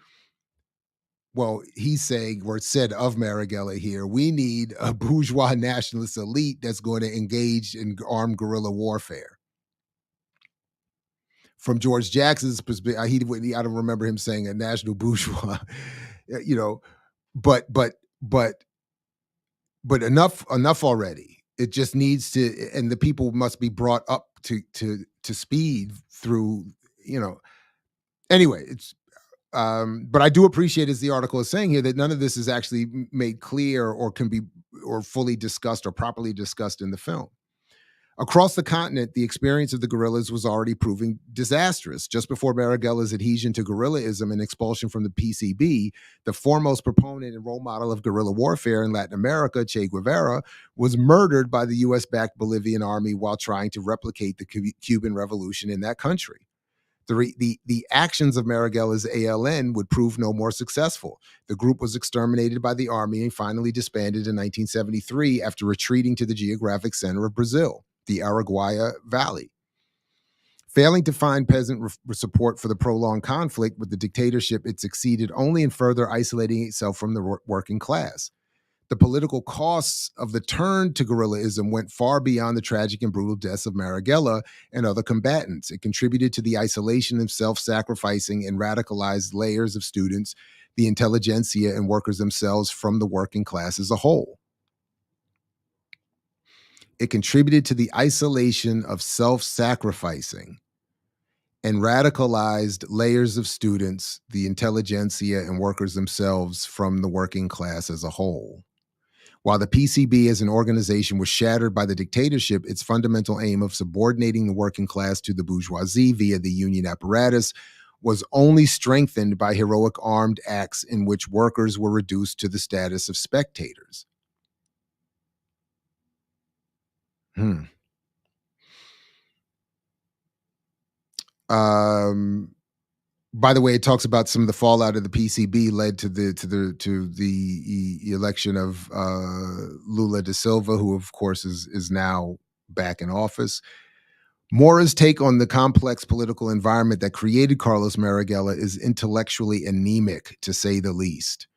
well, he's saying, or said of Marighella here, we need a bourgeois nationalist elite that's going to engage in armed guerrilla warfare. From George Jackson's perspective, I don't remember him saying a national bourgeois, but enough already. It just needs to, and the people must be brought up to speed through, anyway, it's, but I do appreciate, as the article is saying here, that none of this is actually made clear or can be or fully discussed or properly discussed in the film. Across the continent, the experience of the guerrillas was already proving disastrous. Just before Marighella's adhesion to guerrillaism and expulsion from the PCB, the foremost proponent and role model of guerrilla warfare in Latin America, Che Guevara, was murdered by the US-backed Bolivian army while trying to replicate the Cuban Revolution in that country. The actions of Marighella's ALN would prove no more successful. The group was exterminated by the army and finally disbanded in 1973 after retreating to the geographic center of Brazil, the Araguaia Valley. Failing to find peasant support for the prolonged conflict with the dictatorship, it succeeded only in further isolating itself from the working class. The political costs of the turn to guerrillaism went far beyond the tragic and brutal deaths of Marighella and other combatants. It contributed to the isolation of self-sacrificing and radicalized layers of students, the intelligentsia, and workers themselves from the working class as a whole. It contributed to the isolation of self-sacrificing and radicalized layers of students, the intelligentsia, and workers themselves from the working class as a whole. While the PCB as an organization was shattered by the dictatorship, its fundamental aim of subordinating the working class to the bourgeoisie via the union apparatus was only strengthened by heroic armed acts in which workers were reduced to the status of spectators. By the way, it talks about some of the fallout of the PCB led to the election of Lula da Silva, who of course is now back in office. Mora's take on the complex political environment that created Carlos Marighella is intellectually anemic, to say the least.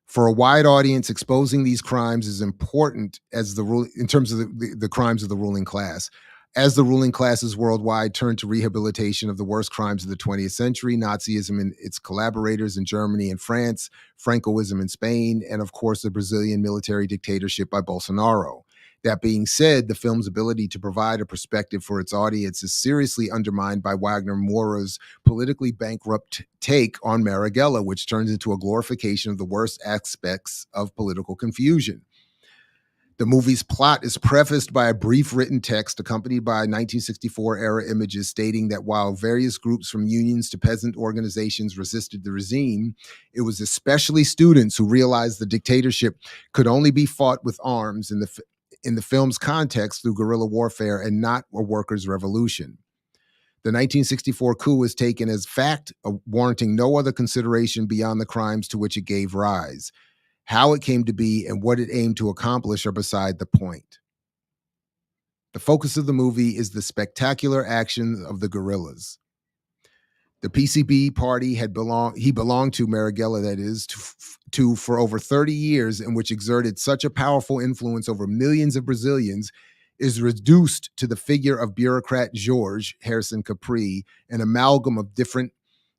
For a wide audience, exposing these crimes is important as in terms of the crimes of the ruling class. As the ruling classes worldwide turned to rehabilitation of the worst crimes of the 20th century, Nazism and its collaborators in Germany and France, Francoism in Spain, and of course the Brazilian military dictatorship by Bolsonaro. That being said, the film's ability to provide a perspective for its audience is seriously undermined by Wagner Moura's politically bankrupt take on Marighella, which turns into a glorification of the worst aspects of political confusion. The movie's plot is prefaced by a brief written text accompanied by 1964-era images stating that while various groups from unions to peasant organizations resisted the regime, it was especially students who realized the dictatorship could only be fought with arms in the film's context through guerrilla warfare and not a workers' revolution. The 1964 coup was taken as fact, warranting no other consideration beyond the crimes to which it gave rise. How it came to be and what it aimed to accomplish are beside the point. The focus of the movie is the spectacular actions of the guerrillas. The PCB party he belonged to, Marighella, that is, to for over 30 years, and which exerted such a powerful influence over millions of Brazilians, is reduced to the figure of bureaucrat Jorge Harrison Capri, an amalgam of different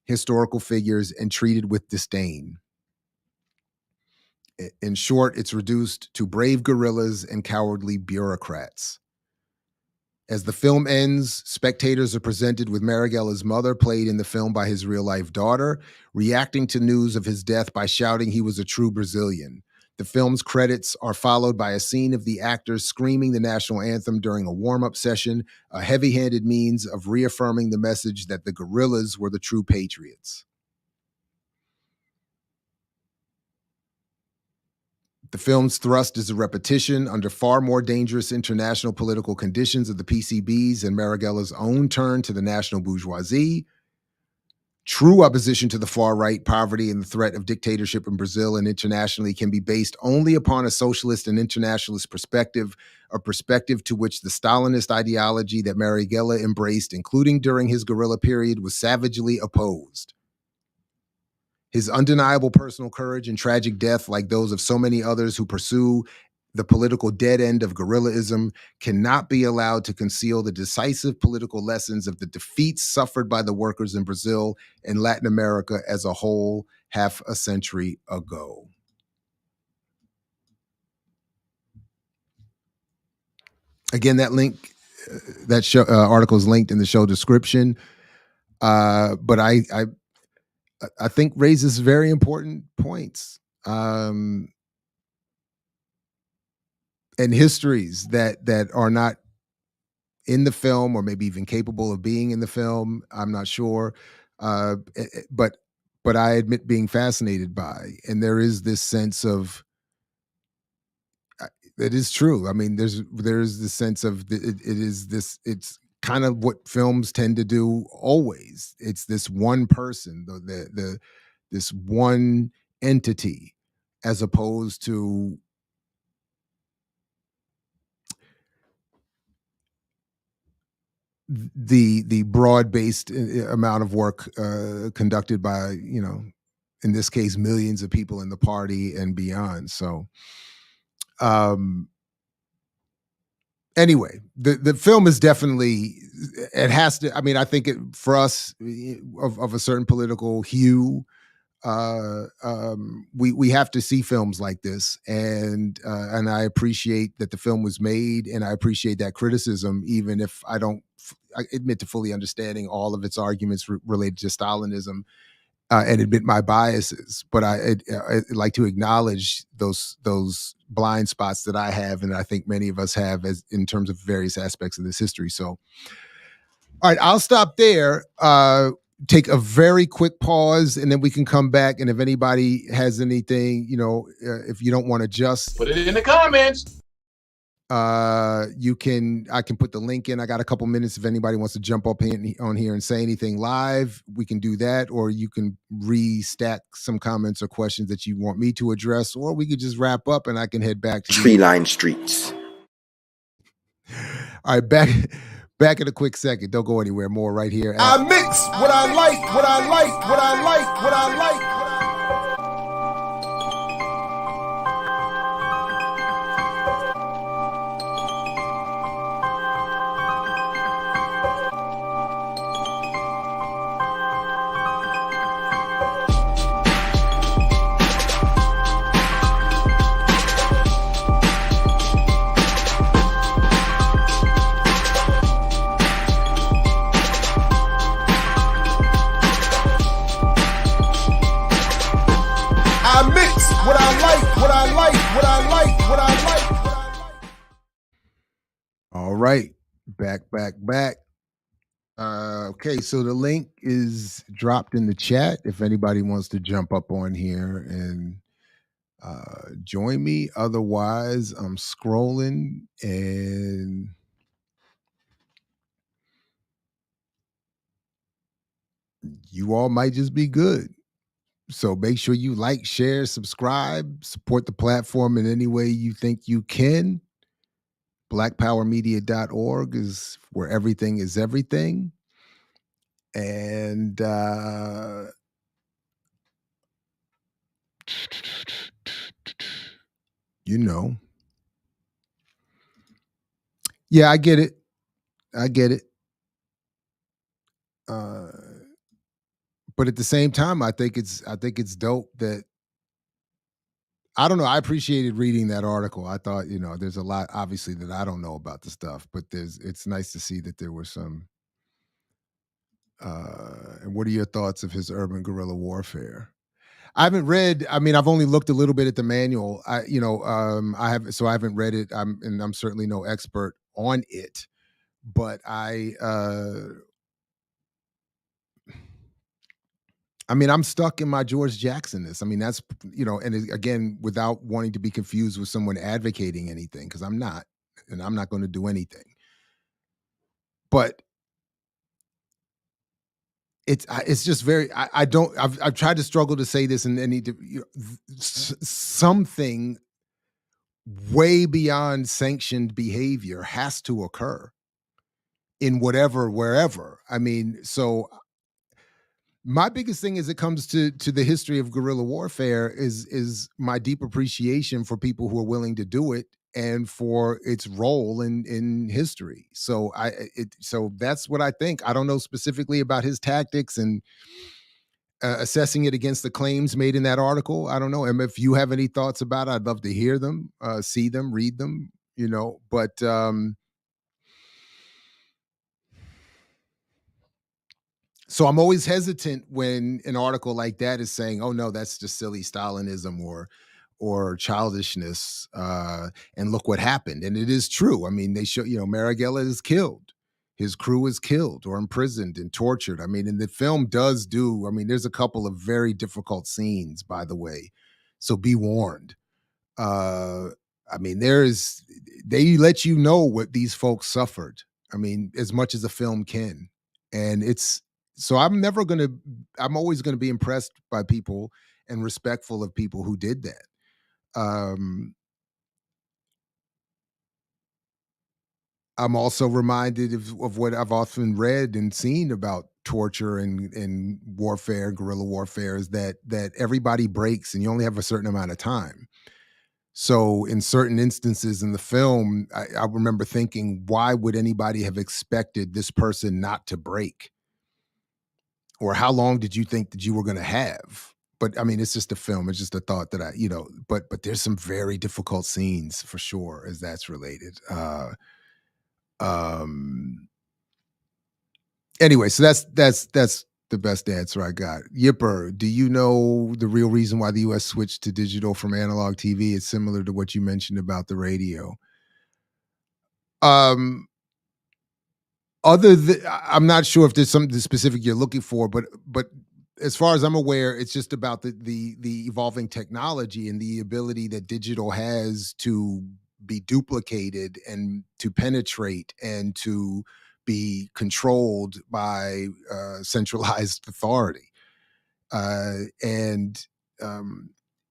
historical figures, and treated with disdain. In short, it's reduced to brave guerrillas and cowardly bureaucrats. As the film ends, spectators are presented with Marighella's mother, played in the film by his real-life daughter, reacting to news of his death by shouting he was a true Brazilian. The film's credits are followed by a scene of the actors screaming the national anthem during a warm-up session, a heavy-handed means of reaffirming the message that the guerrillas were the true patriots. The film's thrust is a repetition under far more dangerous international political conditions of the PCB's and Marighella's own turn to the national bourgeoisie. True opposition to the far right, poverty, and the threat of dictatorship in Brazil and internationally can be based only upon a socialist and internationalist perspective, a perspective to which the Stalinist ideology that Marighella embraced, including during his guerrilla period, was savagely opposed. His undeniable personal courage and tragic death, like those of so many others who pursue the political dead end of guerrillism, cannot be allowed to conceal the decisive political lessons of the defeats suffered by the workers in Brazil and Latin America as a whole half a century ago. Again, that link, that show, article is linked in the show description. But I think raises very important points and histories that are not in the film, or maybe even capable of being in the film. I'm not sure, but I admit being fascinated by. And there is this sense of it is true. I mean, there's this sense of it's kind of what films tend to do always. It's this one person, this one entity, as opposed to the broad-based amount of work conducted by, in this case, millions of people in the party and beyond. So anyway, the film is definitely, it has to, I mean, I think for us of a certain political hue, we have to see films like this, and I appreciate that the film was made, and I appreciate that criticism, even if I don't admit to fully understanding all of its arguments related to Stalinism, and admit my biases. But I like to acknowledge those blind spots that I have, and I think many of us have, as in terms of various aspects of this history. So, all right, I'll stop there. Take a very quick pause, and then we can come back. And if anybody has anything, if you don't want to just put it in the comments, I can put the link in. I got a couple minutes. If anybody wants to jump up on here and say anything live, we can do that, or you can restack some comments or questions that you want me to address, or we could just wrap up and I can head back to Tree-lined streets. All right, back in a quick second. Don't go anywhere. More right here. I mix what I like, what I like, what I like, what I like. what I like, what I like, what I like, what I like. All right, back. Okay, so the link is dropped in the chat if anybody wants to jump up on here and join me. Otherwise, I'm scrolling and you all might just be good. So make sure you like, share, subscribe, support the platform in any way you think you can. Blackpowermedia.org is where everything is everything. And you know, yeah, I get it. But at the same time, I think it's dope that I don't know. I appreciated reading that article. I thought, there's a lot obviously that I don't know about the stuff, but it's nice to see that there were some. And what are your thoughts of his urban guerrilla warfare? I haven't read. I mean, I've only looked a little bit at the manual. I haven't read it. I'm certainly no expert on it, but I mean, I'm stuck in my George Jacksonness. I mean, that's again, without wanting to be confused with someone advocating anything, because I'm not, and I'm not going to do anything. But it's just very. I've tried to struggle to say this, and need to something way beyond sanctioned behavior has to occur in wherever. I mean, so my biggest thing as it comes to the history of guerrilla warfare is my deep appreciation for people who are willing to do it and for its role in history. So that's what I think. I don't know specifically about his tactics and assessing it against the claims made in that article. I don't know. And if you have any thoughts about it, I'd love to hear them, see them, read them, but so I'm always hesitant when an article like that is saying, "Oh no, that's just silly Stalinism or childishness," and look what happened. And it is true. I mean, they show, Marighella is killed, his crew is killed or imprisoned and tortured. I mean, and the film does do. I mean, there's a couple of very difficult scenes, by the way, so be warned. I mean, they let you know what these folks suffered. I mean, as much as a film can, and so I'm always gonna be impressed by people and respectful of people who did that. Um, I'm also reminded of what I've often read and seen about torture and warfare, guerrilla warfare, is that everybody breaks and you only have a certain amount of time. So in certain instances in the film, I remember thinking, why would anybody have expected this person not to break? Or how long did you think that you were going to have? But I mean, it's just a film. It's just a thought that but there's some very difficult scenes for sure as that's related. Um, anyway, so that's the best answer I got. Yipper, do you know the real reason why the US switched to digital from analog TV? It's similar to what you mentioned about the radio. Um, I'm not sure if there's something specific you're looking for, but as far as I'm aware, it's just about the evolving technology and the ability that digital has to be duplicated and to penetrate and to be controlled by centralized authority. And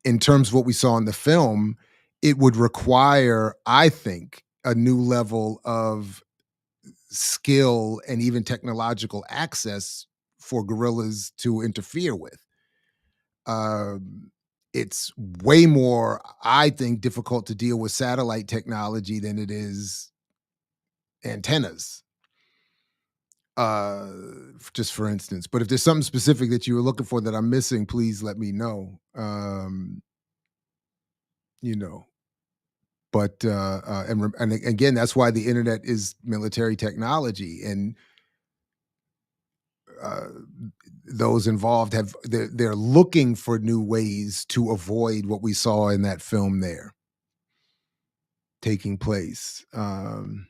in terms of what we saw in the film, it would require, I think, a new level of skill and even technological access for guerrillas to interfere with. It's way more, I think, difficult to deal with satellite technology than it is antennas. Just for instance. But if there's something specific that you were looking for that I'm missing, please let me know. You know, but and again, that's why the internet is military technology, and those involved they're looking for new ways to avoid what we saw in that film there taking place. You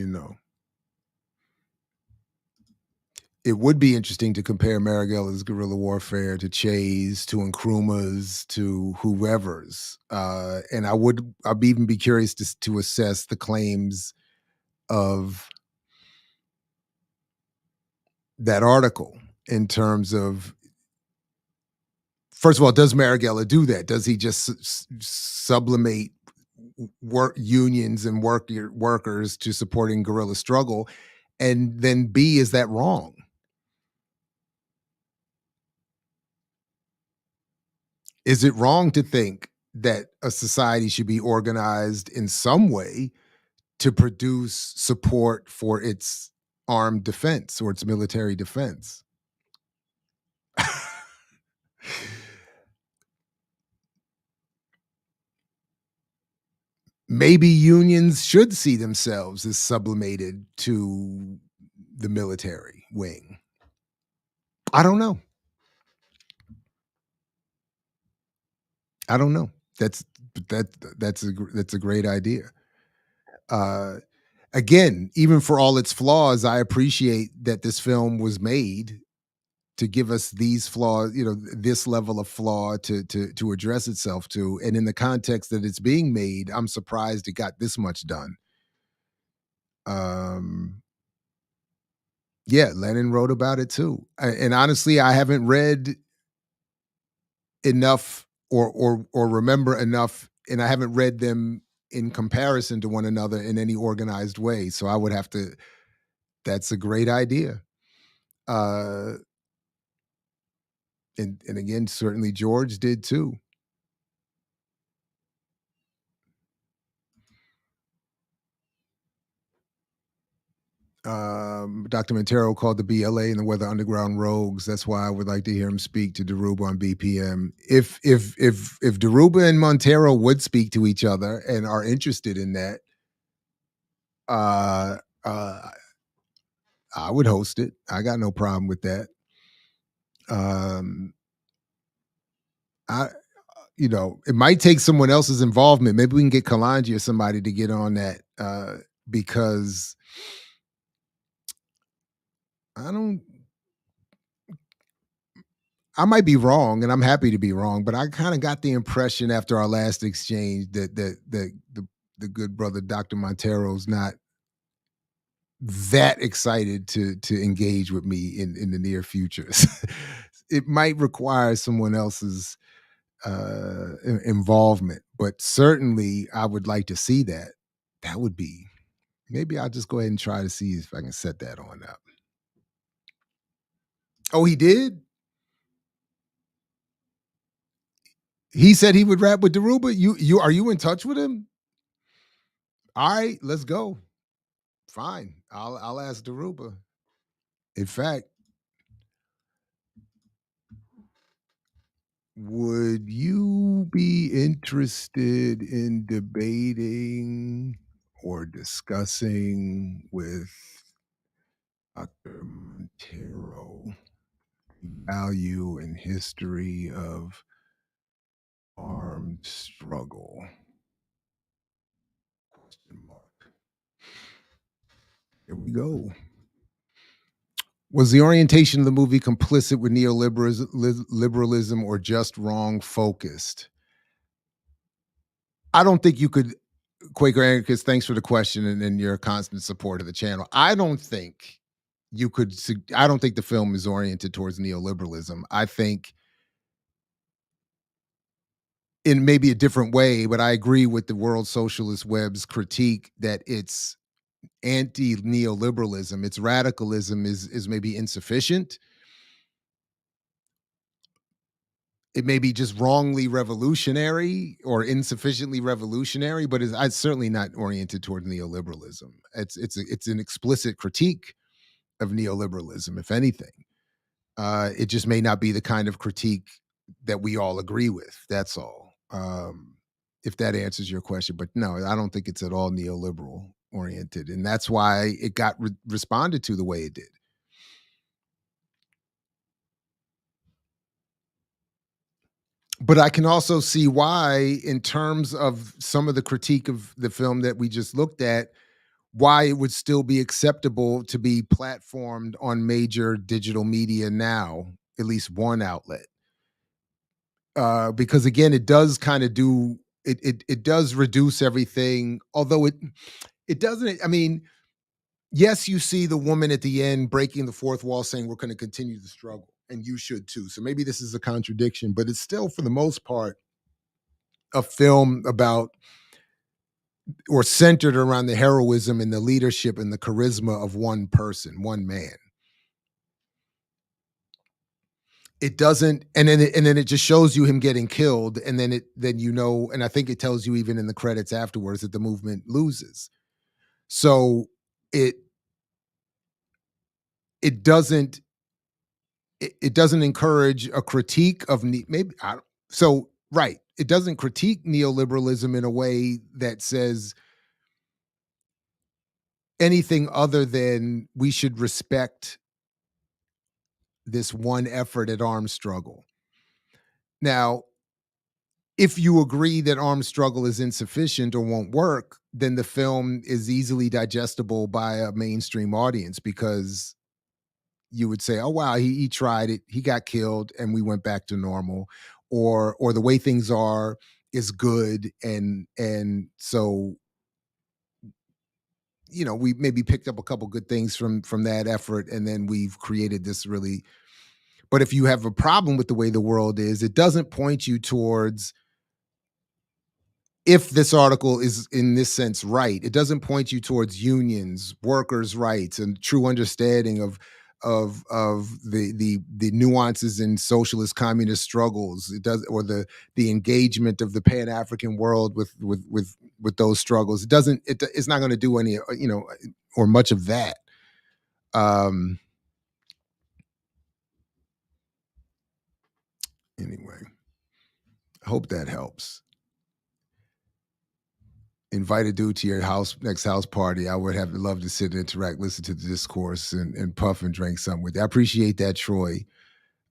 know, it would be interesting to compare Marighella's guerrilla warfare to Che's, to Nkrumah's, to whoever's, and I'd even be curious to assess the claims of that article in terms of, first of all, does Marighella do that? Does he just sublimate work unions and workers to supporting guerrilla struggle? And then B, is that wrong? Is it wrong to think that a society should be organized in some way to produce support for its armed defense or its military defense? Maybe unions should see themselves as sublimated to the military wing. I don't know. I don't know. That's a great idea. Again, even for all its flaws, I appreciate that this film was made to give us these flaws, this level of flaw to address itself to. And in the context that it's being made, I'm surprised it got this much done. Yeah, Lenin wrote about it too. And honestly, I haven't read enough or remember enough, and I haven't read them in comparison to one another in any organized way. So I would have to. That's a great idea. And again, certainly George did too. Dr. Montero called the BLA and the Weather Underground rogues. That's why I would like to hear him speak to Deruba on BPM. If Deruba and Montero would speak to each other and are interested in that, I would host it. I got no problem with that. It might take someone else's involvement. Maybe we can get Kalanji or somebody to get on that, because I might be wrong, and I'm happy to be wrong, but I kind of got the impression after our last exchange that the good brother Dr. Montero's not that excited to engage with me in the near future. It might require someone else's involvement, but certainly I would like to see that. That would be, maybe I'll just go ahead and try to see if I can set that on up. Oh, he did? He said he would rap with Deruba. Are you in touch with him? All right, let's go. Fine. I'll ask Deruba. In fact, would you be interested in debating or discussing with Dr. Montero the value and history of armed struggle? Question mark. Here we go. Was the orientation of the movie complicit with neoliberalism or just wrong focused? I don't think you could, Quaker Anarchist, thanks for the question and your constant support of the channel. I don't think the film is oriented towards neoliberalism. I think in maybe a different way, but I agree with the World Socialist Web's critique that it's anti-neoliberalism. Its radicalism is maybe insufficient. It may be just wrongly revolutionary or insufficiently revolutionary, but it's certainly not oriented toward neoliberalism. It's an explicit critique of neoliberalism, if anything. It just may not be the kind of critique that we all agree with. That's all. If that answers your question, but no, I don't think it's at all neoliberal oriented, and that's why it got responded to the way it did. But I can also see why, in terms of some of the critique of the film that we just looked at, why it would still be acceptable to be platformed on major digital media now, at least one outlet. Because again, it does kind of do it does reduce everything, although it doesn't. I mean, yes, you see the woman at the end breaking the fourth wall saying we're going to continue the struggle, and you should too. So maybe this is a contradiction, but it's still, for the most part, a film about or centered around the heroism and the leadership and the charisma of one person, one man. It doesn't, and then it just shows you him getting killed, and then you know, and I think it tells you even in the credits afterwards that the movement loses. So it it doesn't it doesn't encourage a critique of maybe I don't, so right. It doesn't critique neoliberalism in a way that says anything other than we should respect this one effort at armed struggle. Now, if you agree that armed struggle is insufficient or won't work, then the film is easily digestible by a mainstream audience, because you would say, "Oh wow, he tried it, he got killed, and we went back to normal," or the way things are is good, and so we maybe picked up a couple good things from that effort, and then we've created this really. But if you have a problem with the way the world is, it doesn't point you towards, if this article is in this sense right, it doesn't point you towards unions, workers' rights, and true understanding of the nuances in socialist communist struggles. It does, or the engagement of the Pan African world with those struggles. It doesn't. It's not going to do any or much of that. Anyway, I hope that helps. Invite a dude to your next house party. I would have loved to sit and interact, listen to the discourse, and puff and drink something with you. I appreciate that, Troy.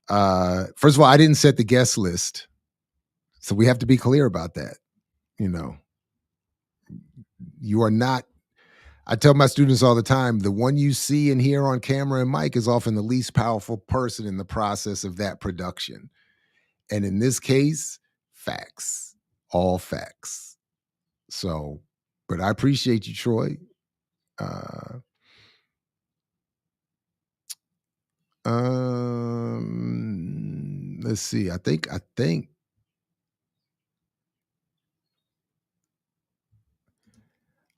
First of all, I didn't set the guest list, so we have to be clear about that. You are not. I tell my students all the time, the one you see and hear on camera and mic is often the least powerful person in the process of that production. And in this case, facts, all facts. So, but I appreciate you, Troy. Let's see. I think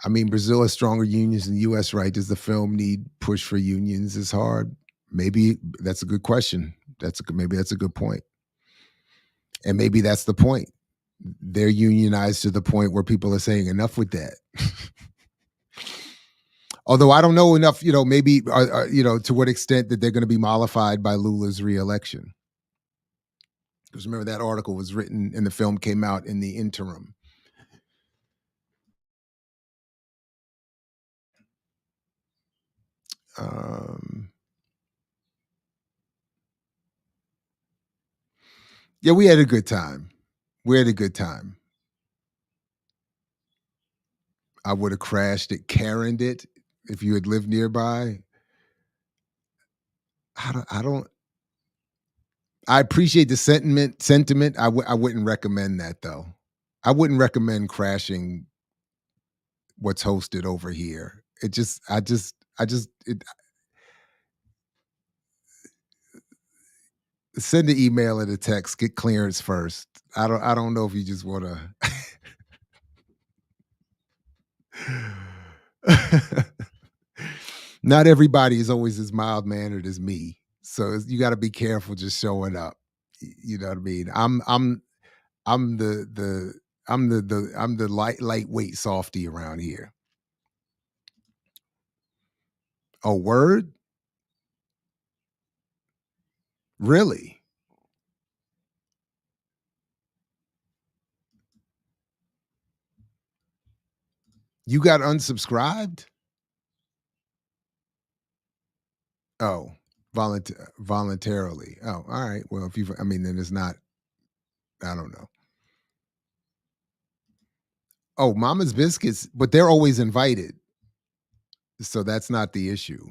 I mean, Brazil has stronger unions than the US, right? Does the film need push for unions as hard? Maybe that's a good question. Maybe that's a good point. And maybe that's the point. They're unionized to the point where people are saying enough with that. Although I don't know enough, maybe, to what extent that they're going to be mollified by Lula's reelection. Because remember, that article was written and the film came out in the interim. Yeah, we had a good time. I would have crashed it, Karen'd it, if you had lived nearby. I appreciate the sentiment. I wouldn't recommend that, though. I wouldn't recommend crashing what's hosted over here. Send an email and a text, get clearance first. I don't know if you just want to. Not everybody is always as mild mannered as me, so you got to be careful just showing up. You know what I mean? I'm the lightweight softy around here. Oh, word? Really? You got unsubscribed? Oh, voluntarily. Oh, all right. Well, then it's not. I don't know. Oh, Mama's Biscuits, but they're always invited. So that's not the issue.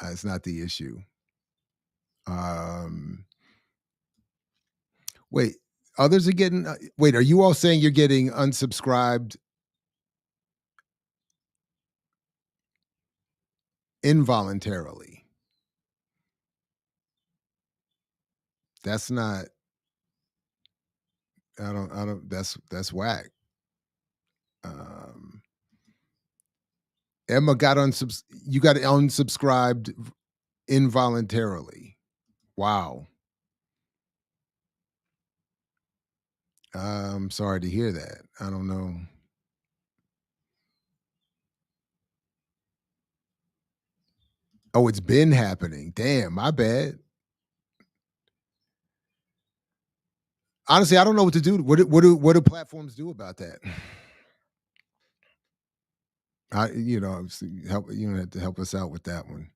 It's not the issue. Um, wait, others are getting. Wait, are you all saying you're getting unsubscribed involuntarily? That's not. I don't. That's whack. Um, Emma got You got unsubscribed involuntarily. Wow. I'm sorry to hear that. I don't know. Oh, it's been happening. Damn, my bad. Honestly, I don't know what to do. What do platforms do about that? Help you have to help us out with that one.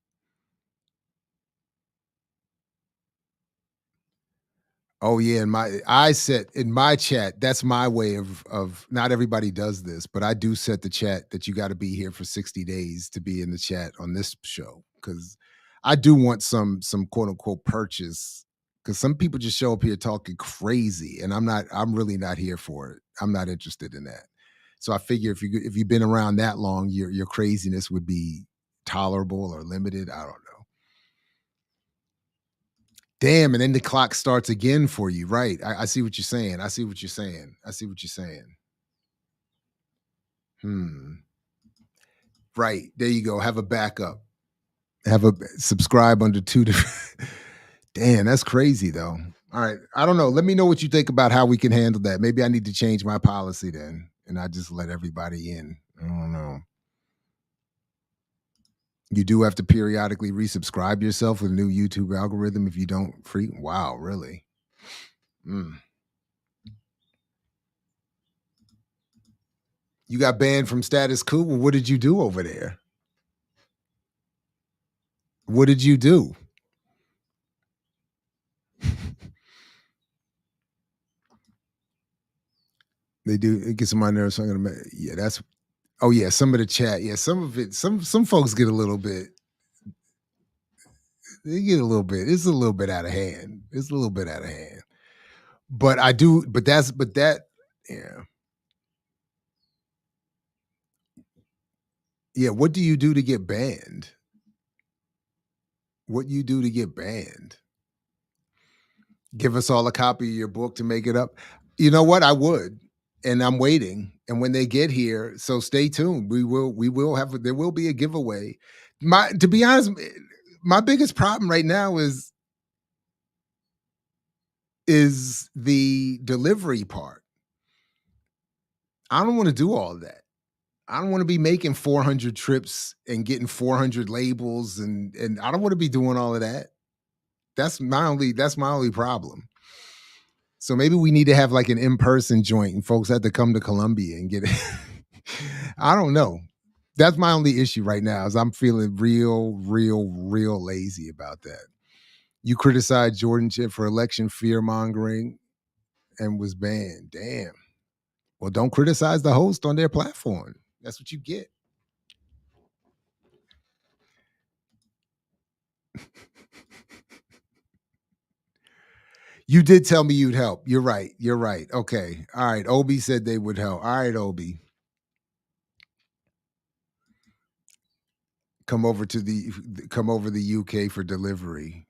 Oh yeah, I set in my chat. That's my way of. Not everybody does this, but I do set the chat that you got to be here for 60 days to be in the chat on this show because I do want some quote unquote purchase because some people just show up here talking crazy, and I'm really not here for it. I'm not interested in that. So I figure if you've been around that long, your craziness would be tolerable or limited. I don't know. Damn, and then the clock starts again for you. Right. I see what you're saying. I see what you're saying. I see what you're saying. Right. There you go. Have a backup. Have a subscribe under two different. Damn, that's crazy though. All right. I don't know. Let me know what you think about how we can handle that. Maybe I need to change my policy then. And I just let everybody in. I don't know. You do have to periodically resubscribe yourself with a new YouTube algorithm if you don't free. Wow, really? You got banned from Status Quo. Well, what did you do over there? What did you do? They do. It gets on my nerves. So I'm gonna. Yeah, that's. Oh yeah, some of the chat. Yeah, some of it. Some folks get a little bit. They get a little bit. It's a little bit out of hand. It's a little bit out of hand. But I do. But that. Yeah. Yeah. What do you do to get banned? What you do to get banned? Give us all a copy of your book to make it up. You know what? I would. And I'm waiting. And when they get here, so stay tuned. We will have there will be a giveaway. To be honest, my biggest problem right now is the delivery part. I don't want to do all of that. I don't want to be making 400 trips and getting 400 labels and I don't want to be doing all of that. That's my only problem. So maybe we need to have like an in-person joint and folks have to come to Columbia and get it. I don't know. That's my only issue right now is I'm feeling real lazy about that. You criticized Jordan Chip for election fear-mongering and was banned. Damn. Well, don't criticize the host on their platform. That's what you get. You did tell me you'd help. You're right. Okay. All right. Obi said they would help. All right, Obi. Come over the UK for delivery.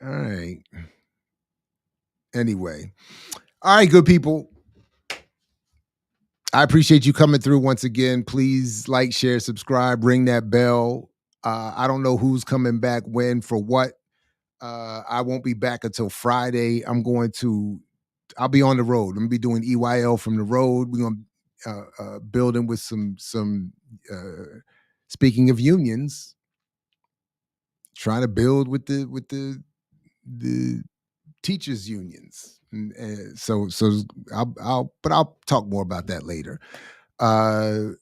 All right. Anyway. All right, good people. I appreciate you coming through once again. Please like, share, subscribe, ring that bell. I don't know who's coming back when for what. I won't be back until Friday. I'll be on the road. I'm gonna be doing EYL from the road. We're gonna building with some speaking of unions, trying to build with the teachers unions. And so I'll talk more about that later. So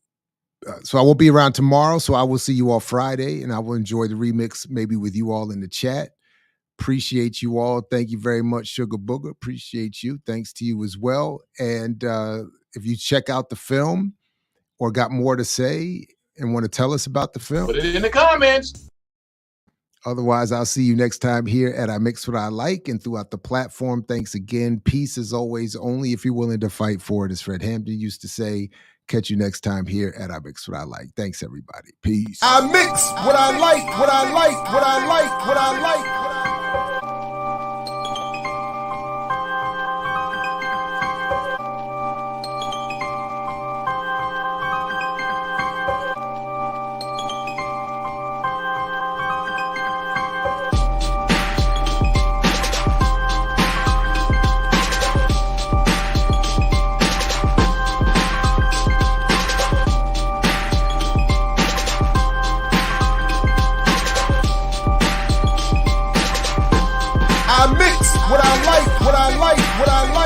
I won't be around tomorrow. So I will see you all Friday, and I will enjoy the remix maybe with you all in the chat. Appreciate you all. Thank you very much, Sugar Booger. Appreciate you. Thanks to you as well. And if you check out the film or got more to say and want to tell us about the film, put it in the comments. Otherwise, I'll see you next time here at I Mix What I Like and throughout the platform. Thanks again. Peace as always, only if you're willing to fight for it, as Fred Hampton used to say. Catch you next time here at I Mix What I Like. Thanks, everybody. Peace. I mix what I like, what I like, what I like, what I like. What I like, what I like, what I like.